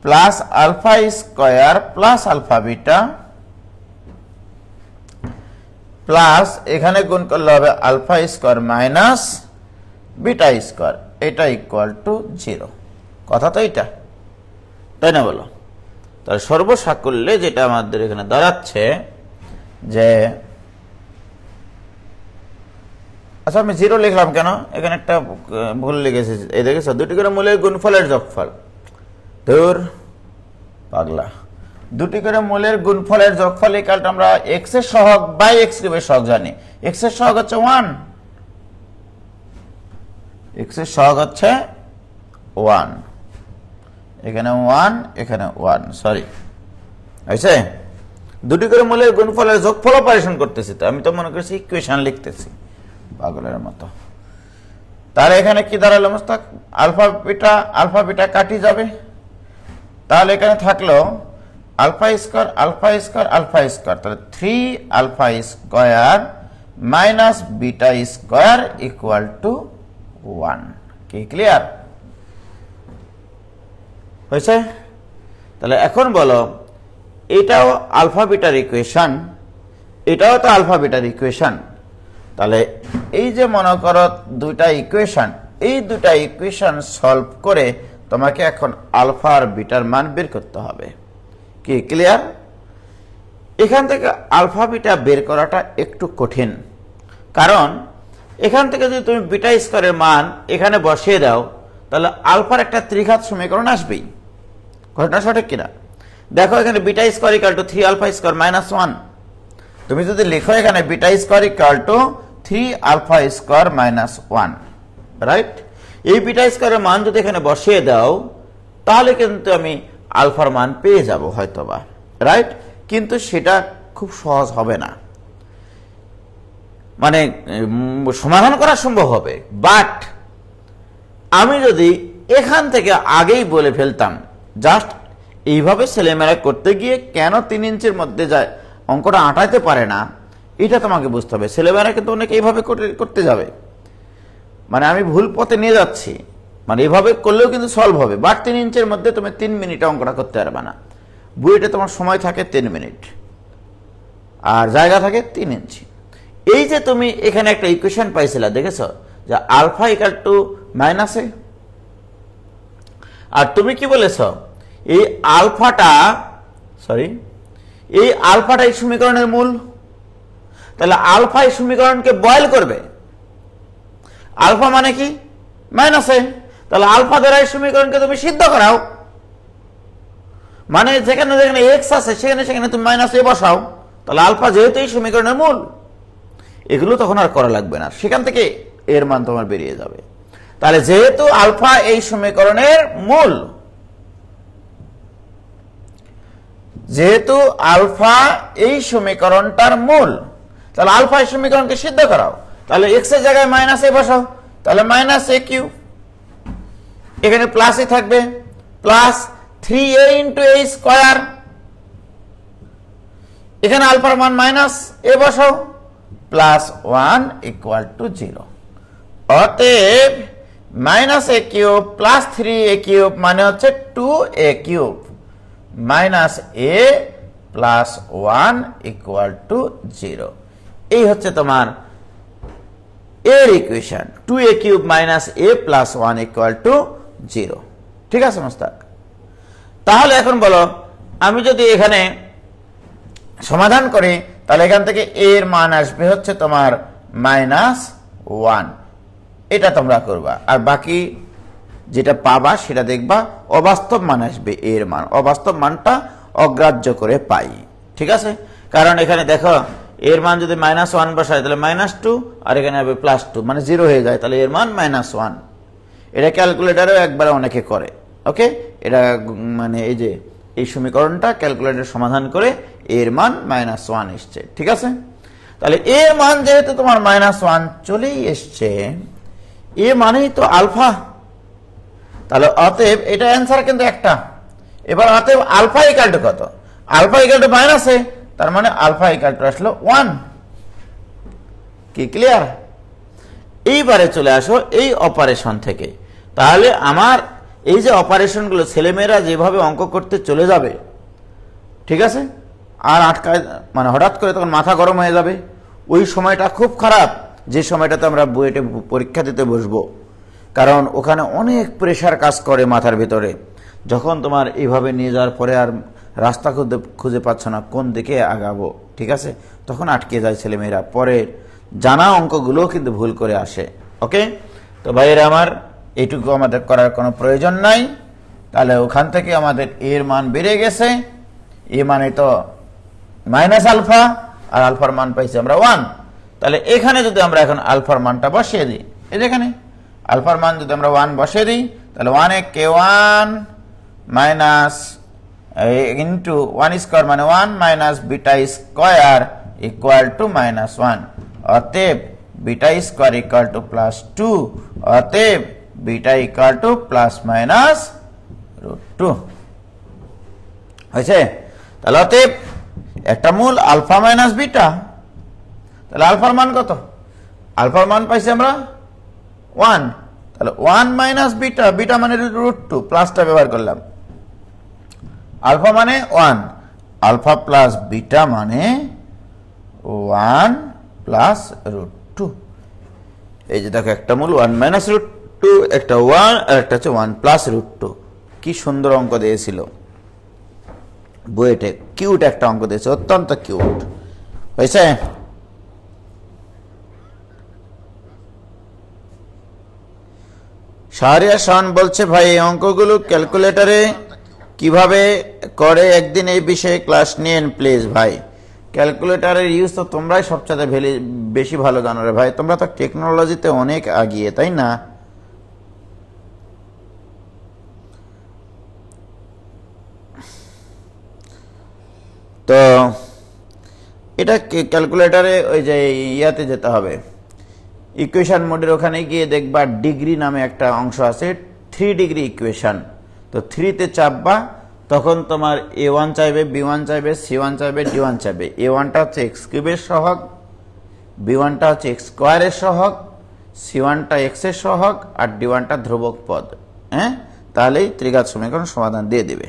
[SPEAKER 2] plus alpha square plus alpha beta plus এখানে গুণ করলে হবে alpha square minus beta square, এটা ইকুয়াল টু 0। কথা তো এটা, তাই না বলো? তার সর্বসাকল্যে যেটা আমাদের এখানে দাঁড়াচ্ছে যে, আচ্ছা আমি 0 লিখলাম কেন? এখানে একটা ভুল লিখেছি, এই দেখেছো, দুটি করে মূলের গুণফলের যোগফল। ধুর পাগলা, দুটি করে মূলের গুণফলের যোগফল ইকুয়াল আমরা x এর সহগ বাই x কিউবের সহগ জানি। x এর সহগ হচ্ছে 1, x এর সহগ হচ্ছে 1, এখানে 1 এখানে 1, সরি হয়েছে। দুটি করে মূলের গুণফলের যোগফল অপারেশন করতেছি, তো আমি তো মনে করছি ইকুয়েশন লিখতেছি পাগলের মতো। তাহলে এখানে কি দাঁড়ালো মোস্তাক? আলফা বিটা কাটি যাবে, তাহলে এখানে থাকলো alpha square alpha square alpha square, তাহলে 3 alpha square minus beta square equal to 1। কি ক্লিয়ার হয়েছে? তাহলে এখন বলো, এটাও আলফা বিটার ইকুয়েশন, এটাও তো আলফা বিটার ইকুয়েশন। তাহলে এই যে মনে করো দুইটা ইকুয়েশন, এই দুইটা ইকুয়েশন সলভ করে তোমাকে এখন আলফা আর বিটার মান বের করতে হবে। কি ক্লিয়ার? এখান থেকে আলফা বিটা বের করাটা একটু কঠিন, কারণ এখান থেকে যদি তুমি বিটা স্কয়ারের মান এখানে বসিয়ে দাও তাহলে আলফার একটা ত্রিঘাত সমীকরণ আসবেই। ঘটনা সঠিক কিনা? দেখো এখানে beta square equal to 3 alpha square minus 1, তুমি যদি লিখো এখানে beta square equal to 3 alpha square minus 1, right? এই বিটা স্কয়ারের মান যদি এখানে বসিয়ে দাও তাহলে কিন্তু আমি আলফার মান পেয়ে যাব হয়তোবা, রাইট? কিন্তু সেটা খুব সহজ হবে না, মানে সমাধান করা সম্ভব হবে, বাট আমি যদি এখান থেকে আগেই বলে ফেলতাম, জাস্ট এইভাবে ছেলেমেয়েরা করতে গিয়ে কেন 3 ইঞ্চির মধ্যে যায় অঙ্কটা আঁটাইতে পারে না, এটা তোমাকে বুঝতে হবে। ছেলেমেয়েরা কিন্তু অনেক এইভাবে করতে যাবে, মানে আমি ভুল পথে নিয়ে যাচ্ছি, মানে এইভাবে করলেও কিন্তু সলভ হবে, বাট 3 ইঞ্চের মধ্যে তুমি 3 মিনিটে অঙ্কটা করতে পারবে না। বুয়েটে তোমার সময় থাকে 3 মিনিট আর জায়গা থাকে 3 ইঞ্চি। এই যে তুমি এখানে একটা ইকুয়েশন পাইছিলা, দেখেছো যে আলফা ইকুয়াল টু মাইনাস এ, আর তুমি কি বলেছ এই আলফাটা, এই আলফাটা এই সমীকরণের মূল, তাহলে আলফা এই সমীকরণকে বয়েল করবে। আলফা মানে কি? মাইনাস এ, তাহলে আলফা দ্বারা এই সমীকরণকে তুমি সিদ্ধ করাও, মানে যেখানে যেখানে এক্স আছে সেখানে সেখানে তুমি মাইনাস এ বসাও, তাহলে আলফা যেহেতু এই সমীকরণের মূল, এগুলো তখন আর করা লাগবে না, সেখান থেকে এর মান তোমার বেরিয়ে যাবে। তাহলে যেহেতু আলফা এই সমীকরণের মূল, যেহেতু আলফা এই সমীকরণটার মূল, তাহলে আলফা এই সমীকরণকে সিদ্ধ করাও, তাহলে এক্স এর জায়গায় মাইনাস এ বসাও, তাহলে মাইনাস এ কিউ, এখানে প্লাস এ থাকবে, প্লাস 3a ইন্টু এ স্কয়ার, এখানে আলফার মান মাইনাস এ বসাও, প্লাস 1 ইকুয়াল টু 0। অতএব মাইনাস এ কিউব প্লাস 3a কিউব মানে হচ্ছে 2a cube minus A plus 1 equal to 0। এই হচ্ছে তোমার এর equation, 2a cube minus A plus 1 equal to 0। ঠিক আছে মোস্তাক? তাহলে এখন বলো, আমি যদি এখানে সমাধান করি তাহলে এখান থেকে এর মান আসবে হচ্ছে তোমার -1, এটা তোমরা করবা। আর বাকি যেটা পাবা সেটা দেখবা অবাস্তব মান আসবে এর মান, অবাস্তব মানটা অগ্রাহ্য করে পাই। ঠিক আছে? কারণ এখানে দেখো এর মান যদি -1 বসায় তাহলে -2, আর এখানে হবে +2 মানে 0 হয়ে যায়, তাহলে এর মান -1। এটা ক্যালকুলেটরেও একবার অনেকে করে। ওকে, এটা মানে এই যে এই সমীকরণটা ক্যালকুলেটর সমাধান করে এর মান -1 এসছে। ঠিক আছে? তাহলে এর মান যেহেতু তোমার -1 চলেই এসছে, এ মানেই তো আলফা, তাহলে অতএব এটা অ্যান্সার কিন্তু একটা। এবার অতএব আলফা ইকুয়াল টু কত? আলফা ইকুয়াল টু -a, তার মানে আলফা ইকুয়াল টু আসলো 1। কি ক্লিয়ার? এইবারে চলে আসো এই অপারেশন থেকে। তাহলে আমার এই যে অপারেশনগুলো ছেলেমেয়েরা যেভাবে অঙ্ক করতে চলে যাবে, ঠিক আছে, আর আটকায় মানে হঠাৎ করে তখন মাথা গরম হয়ে যাবে, ওই সময়টা খুব খারাপ, যে সময়টাতে আমরা বুয়েটে পরীক্ষা দিতে বসবো। কারণ ওখানে অনেক প্রেশার কাজ করে মাথার ভিতরে। যখন তোমার এইভাবে নিয়ে যাওয়ার পরে আর রাস্তা খুঁজে পাচ্ছ না কোন দিকে আগাবো, ঠিক আছে, তখন আটকে যায় ছেলেমেয়েরা, পরে জানা অঙ্কগুলো কিন্তু ভুল করে আসে। ওকে, তো ভাইয়েরা আমার এইটুকু আমাদের করার কোনো প্রয়োজন নাই। তাহলে ওখান থেকে আমাদের এর মান বেড়ে গেছে, এ মানে তো -α, আর আলফার মান পাইছি আমরা 1। তাহলে এখানে যদি আমরা এখন আলফার মানটা বসিয়ে দিই, এই যেখানে আলফার মান যদি আমরা 1 বসিয়ে দিই, তাহলে 1 এ k1 মাইনাস ইন্টু 1 স্কোয়ার মানে 1 minus beta square equal to -1। অতএব বিটা স্কোয়ার ইকুয়াল টু +2, অতএব বিটা ইকুয়াল টু ±√2 হয়েছে। তাহলে অতএব একটা মূল আলফা মাইনাস বিটা, তাহলে আলফার মান কত? আলফার মান পাইছি আমরা 1, তাহলে 1 মাইনাস বিটা, বিটা মানে √2, প্লাসটা ব্যবহার করলাম। আলফা মানে 1, আলফা প্লাস বিটা মানে 1 প্লাস √2। এই যে দেখো একটা মূল 1 মাইনাস √2, একটা 1 আর একটা হচ্ছে 1 প্লাস √2। কি সুন্দর অঙ্ক দিয়েছিল বুয়েটে, কিউট একটা অঙ্ক দিয়েছে, অত্যন্ত কিউট হয়েছে। শাহরিয়ার শান বলছে, ভাই এই অঙ্কগুলো ক্যালকুলেটরে কিভাবে করে একদিন এই বিষয়ে ক্লাস নিয়েন প্লিজ। ভাই ক্যালকুলেটরের ইউজ তো তোমরাই সবচেয়ে বেশি ভালো জানো রে ভাই, তোমরা তো টেকনোলজিতে অনেক আগিয়ে, তাই না? তো এটা ক্যালকুলেটরে ওই যে ইয়াতে যেতে হবে, ইকুয়েশন মোডের ওখানে গিয়ে দেখবা ডিগ্রি নামে একটা অংশ আছে, 3 ডিগ্রি ইকুয়েশন। তো 3-তে চাপবা, তখন তোমার a1 চাইবে, b1 চাইবে, c1 চাইবে, d1 চাইবে। a1টা হচ্ছে x³ এর সহগ, b1টা হচ্ছে x² এর সহগ, c1টা x এর সহগ, আর d1টা ধ্রুবক পদ। হ্যাঁ, তাহলেই ত্রিঘাত সমীকরণ সমাধান দিয়ে দিবে।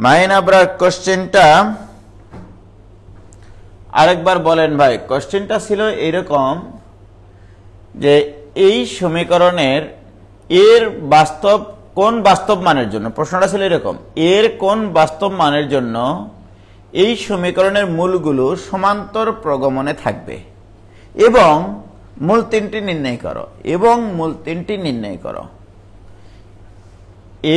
[SPEAKER 2] মাইন আবরার কোশ্চেনটা আরেকবার বলেন ভাই। কোশ্চেনটা ছিল এরকম যে এই সমীকরণের এর বাস্তব কোন বাস্তব মানের জন্য, প্রশ্নটা ছিল এরকম, এর কোন বাস্তব মানের জন্য এই সমীকরণের মূলগুলো সমান্তর প্রগমনে থাকবে এবং মূল তিনটি নির্ণয় করো, এবং মূল তিনটি নির্ণয় করো।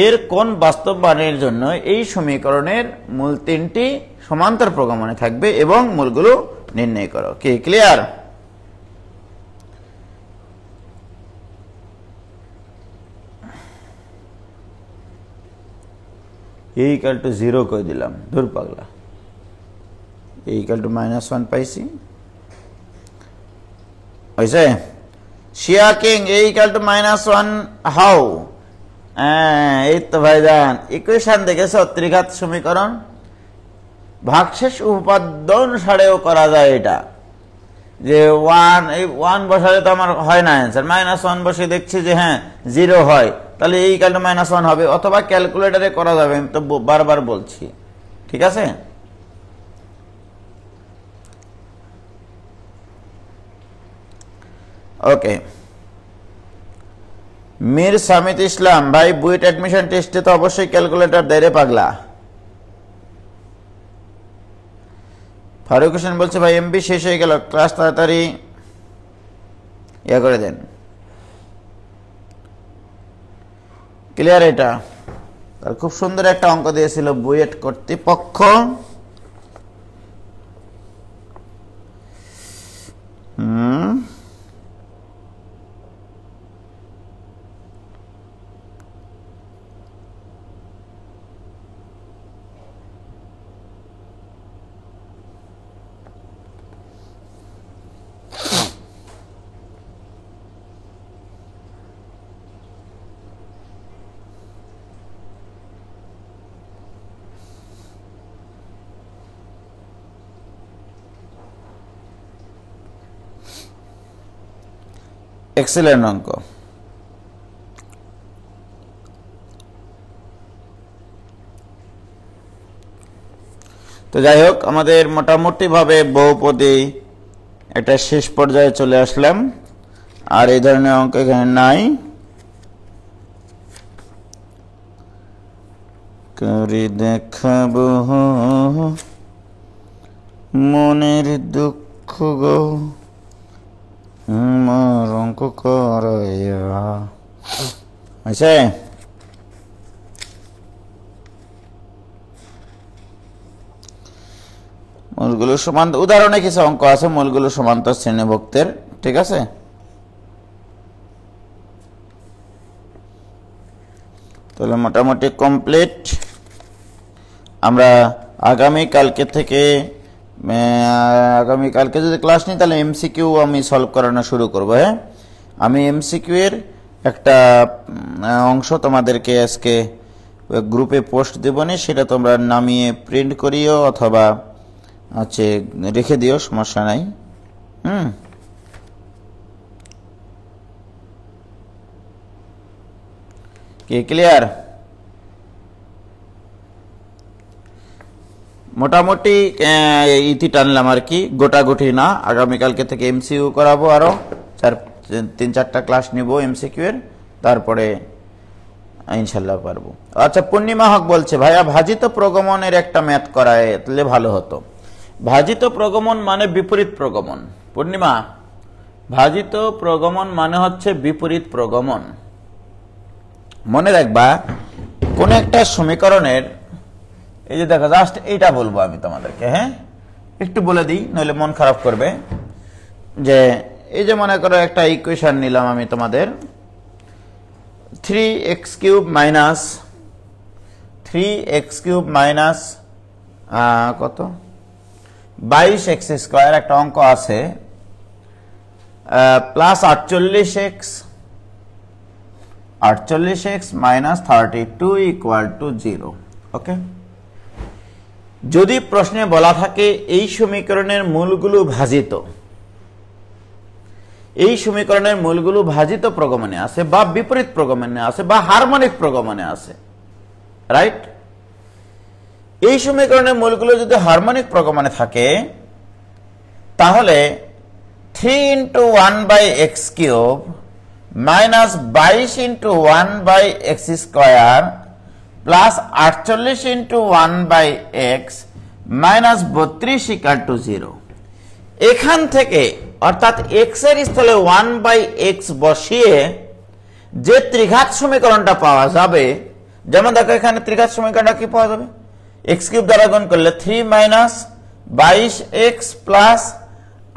[SPEAKER 2] এর কোন বাস্তব মানের জন্য এই সমীকরণের মূল তিনটি সমান্তর প্রগমনে থাকবে এবং মূলগুলো নির্ণয় করো। কি ক্লিয়ার? a = 0 করে দিলাম, ধুর পাগলা, a = -1 পাইছি হয়েছে। শিয়া কিং, a = -1 হাউ? হ্যাঁ, এই তো ভাইজান ইকুয়েশন দেখেছ, ত্রিঘাত সমীকরণ ভাগশেষ উপপাদ্য অনুসারেও করা যায় এটা। যে ওয়ান বসালে তো আমার হয় না অ্যান্সার, -1 বসে দেখছি যে হ্যাঁ 0 হয়, তাহলে এই কারণে -1 হবে, অথবা ক্যালকুলেটরে করা যাবে, আমি তো বারবার বলছি। ঠিক আছে, ওকে। মীর সামিত ইসলাম ভাই, বুয়েট অ্যাডমিশন টেস্টে তো অবশ্যই ক্যালকুলেটর দেয় রে পাগলা। ফারুক হোসেন বলছে ভাই এমবি শেষ হয়ে গেল, ক্লাস তাড়াতাড়ি ইয়া করে দেন। ক্লিয়ার? এটা তার খুব সুন্দর একটা অঙ্ক দিয়েছিল বুয়েট কর্তৃপক্ষ। এক্সেলেন্ট অঙ্ক। তো যাই হোক, আমাদের মোটামুটি ভাবে বহুপদী একটা শেষ পর্যায়ে চলে আসলাম, আর এই ধরনের অঙ্ক এখানে নাই। করি দেখাবো মনের দুঃখ গো অঙ্ক করাইয়া আছে। মূলগুলো সমান্তর, উদাহরণে কিছু অঙ্ক আছে মূলগুলো সমান্তর শ্রেণীভুক্তের। ঠিক আছে, তাহলে মোটামুটি কমপ্লিট। আমরা আগামীকালকে যদি ক্লাস নিই তাহলে এমসিকিউ আমি সলভ করানো শুরু করবো। হ্যাঁ, আমি এমসিকিউ এর একটা অংশ তোমাদেরকে আজকে গ্রুপে পোস্ট দেবনি, সেটা তোমরা নামিয়ে প্রিন্ট করিও অথবা রেখে দিও, সমস্যা নাই। কি ক্লিয়ার? মোটামুটি ইতি টানলাম আর কি, গোটাগুটি না। আগামীকালকে থেকে এমসিকিউ করাবো, আরো 3-4টা ক্লাস নিব এমসিকিউ এর, তারপরে ইনশাল্লাহ পারবো। আচ্ছা, পূর্ণিমা হক বলছে ভাইয়া ভাজিত প্রগমনের একটা ম্যাথ করাইলে ভালো হতো। ভাজিত প্রগমন মানে বিপরীত প্রগমন। পূর্ণিমা, ভাজিত প্রগমন মানে হচ্ছে বিপরীত প্রগমন। মনে রাখবা, কোন একটা সমীকরণের, এই যে দেখো জাস্ট এইটা বলবো আমি তোমাদেরকে, হ্যাঁ একটু বলে দিই নইলে মন খারাপ করবে। যে এই যে মনে করো একটা ইকুয়েশন নিলাম আমি তোমাদের, 3x³ মাইনাস কত 22x² একটা অঙ্ক আছে, plus 48x minus 32 equal to 0। ওকে, যদি প্রশ্নে বলা থাকে এই সমীকরণের মূলগুলো ভাজিত, এই সমীকরণের মূলগুলো ভাজিত প্রগমনে আছে বা বিপরীত প্রগমনে আছে বা হারমোনিক প্রগমনে আছে, রাইট? এই সমীকরণের মূলগুলো যদি হারমোনিক প্রগমনে থাকে তাহলে 3 × 1/x³ minus 22 × 1/x² plus 48 × 1/x minus 32 equal to 0। এখান থেকে অর্থাৎ x এর স্থলে 1/x বসিয়ে যে ত্রিঘাত সমীকরণটা পাওয়া যাবে, যেমন দেখো এখানে ত্রিঘাত সমীকরণটা কি পাওয়া যাবে, x³ দ্বারা গুণ করলে 3 minus 22x plus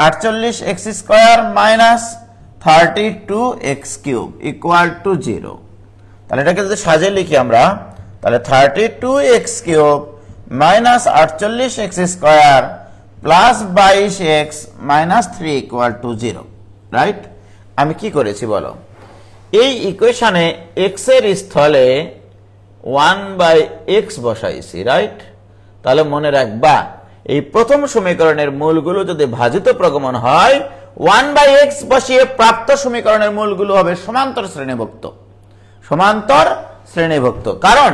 [SPEAKER 2] 48x² minus 32x³ equal to 0। তাহলে এটাকে যদি সাজিয়ে লিখি আমরা, তাহলে 32x³ minus 48x² plus 22x minus 3 equal to 0, right? আমি কি করেছি বলো, এই ইকুয়েশনে এক্স এর স্থলে 1/x বসাইছি, রাইট? তাহলে মনে রাখবা এই প্রথম সমীকরণের মূলগুলো যদি ভাজিত প্রগমন হয় 1/x বসিয়ে প্রাপ্ত সমীকরণের মূলগুলো হবে সমান্তর শ্রেণীভুক্ত। সমান্তর শ্রেণীভুক্ত কারণ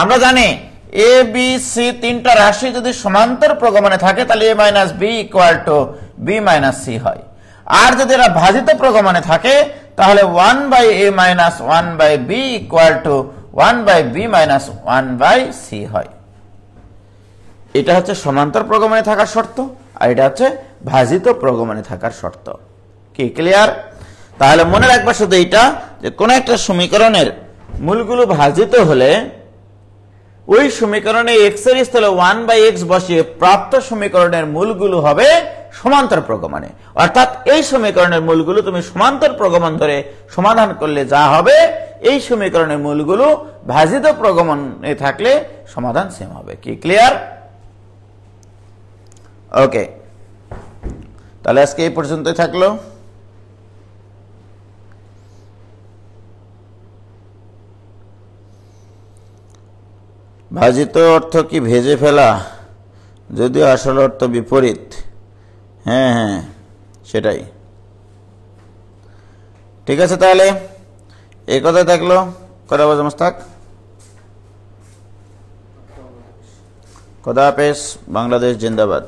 [SPEAKER 2] আমরা জানি এ বি সি তিনটা রাশি যদি সমান্তর প্রগমনে থাকে তাহলে a minus B equal to B minus C হয়। আর যদি এরা ভাজিত প্রগমনে থাকে তাহলে 1/a minus 1/b equal to 1/b minus 1/c হয়। এটা হচ্ছে সমান্তর প্রগমনে থাকার শর্ত, আর এটা হচ্ছে ভাজিত প্রগমনে থাকার শর্ত। কি ক্লিয়ার? তাহলে মনে রাখবা শুধু এইটা যে কোন একটা সমীকরণের মূলগুলো ভাজিত হলে ওই সমীকরণে এক্স এর স্থলে 1/x বসিয়ে প্রাপ্ত সমীকরণের মূলগুলো হবে সমান্তর প্রগমনে। অর্থাৎ এই সমীকরণের মূলগুলো তুমি সমান্তর প্রগমন ধরে সমাধান করলে যা হবে এই সমীকরণের মূলগুলো ভাজিত প্রগমনে থাকলে সমাধান সেম হবে। কি ক্লিয়ার? ওকে, তাহলে আজকে এই পর্যন্তই থাকলো। ভাজিত অর্থ কি ভেজে ফেলা, যদিও আসল অর্থ বিপরীত। হ্যাঁ হ্যাঁ সেটাই। ঠিক আছে, তাহলে এই কথা থাকলো। কথা বলছে মোস্তাক। খোদা হাফেজ। বাংলাদেশ জিন্দাবাদ।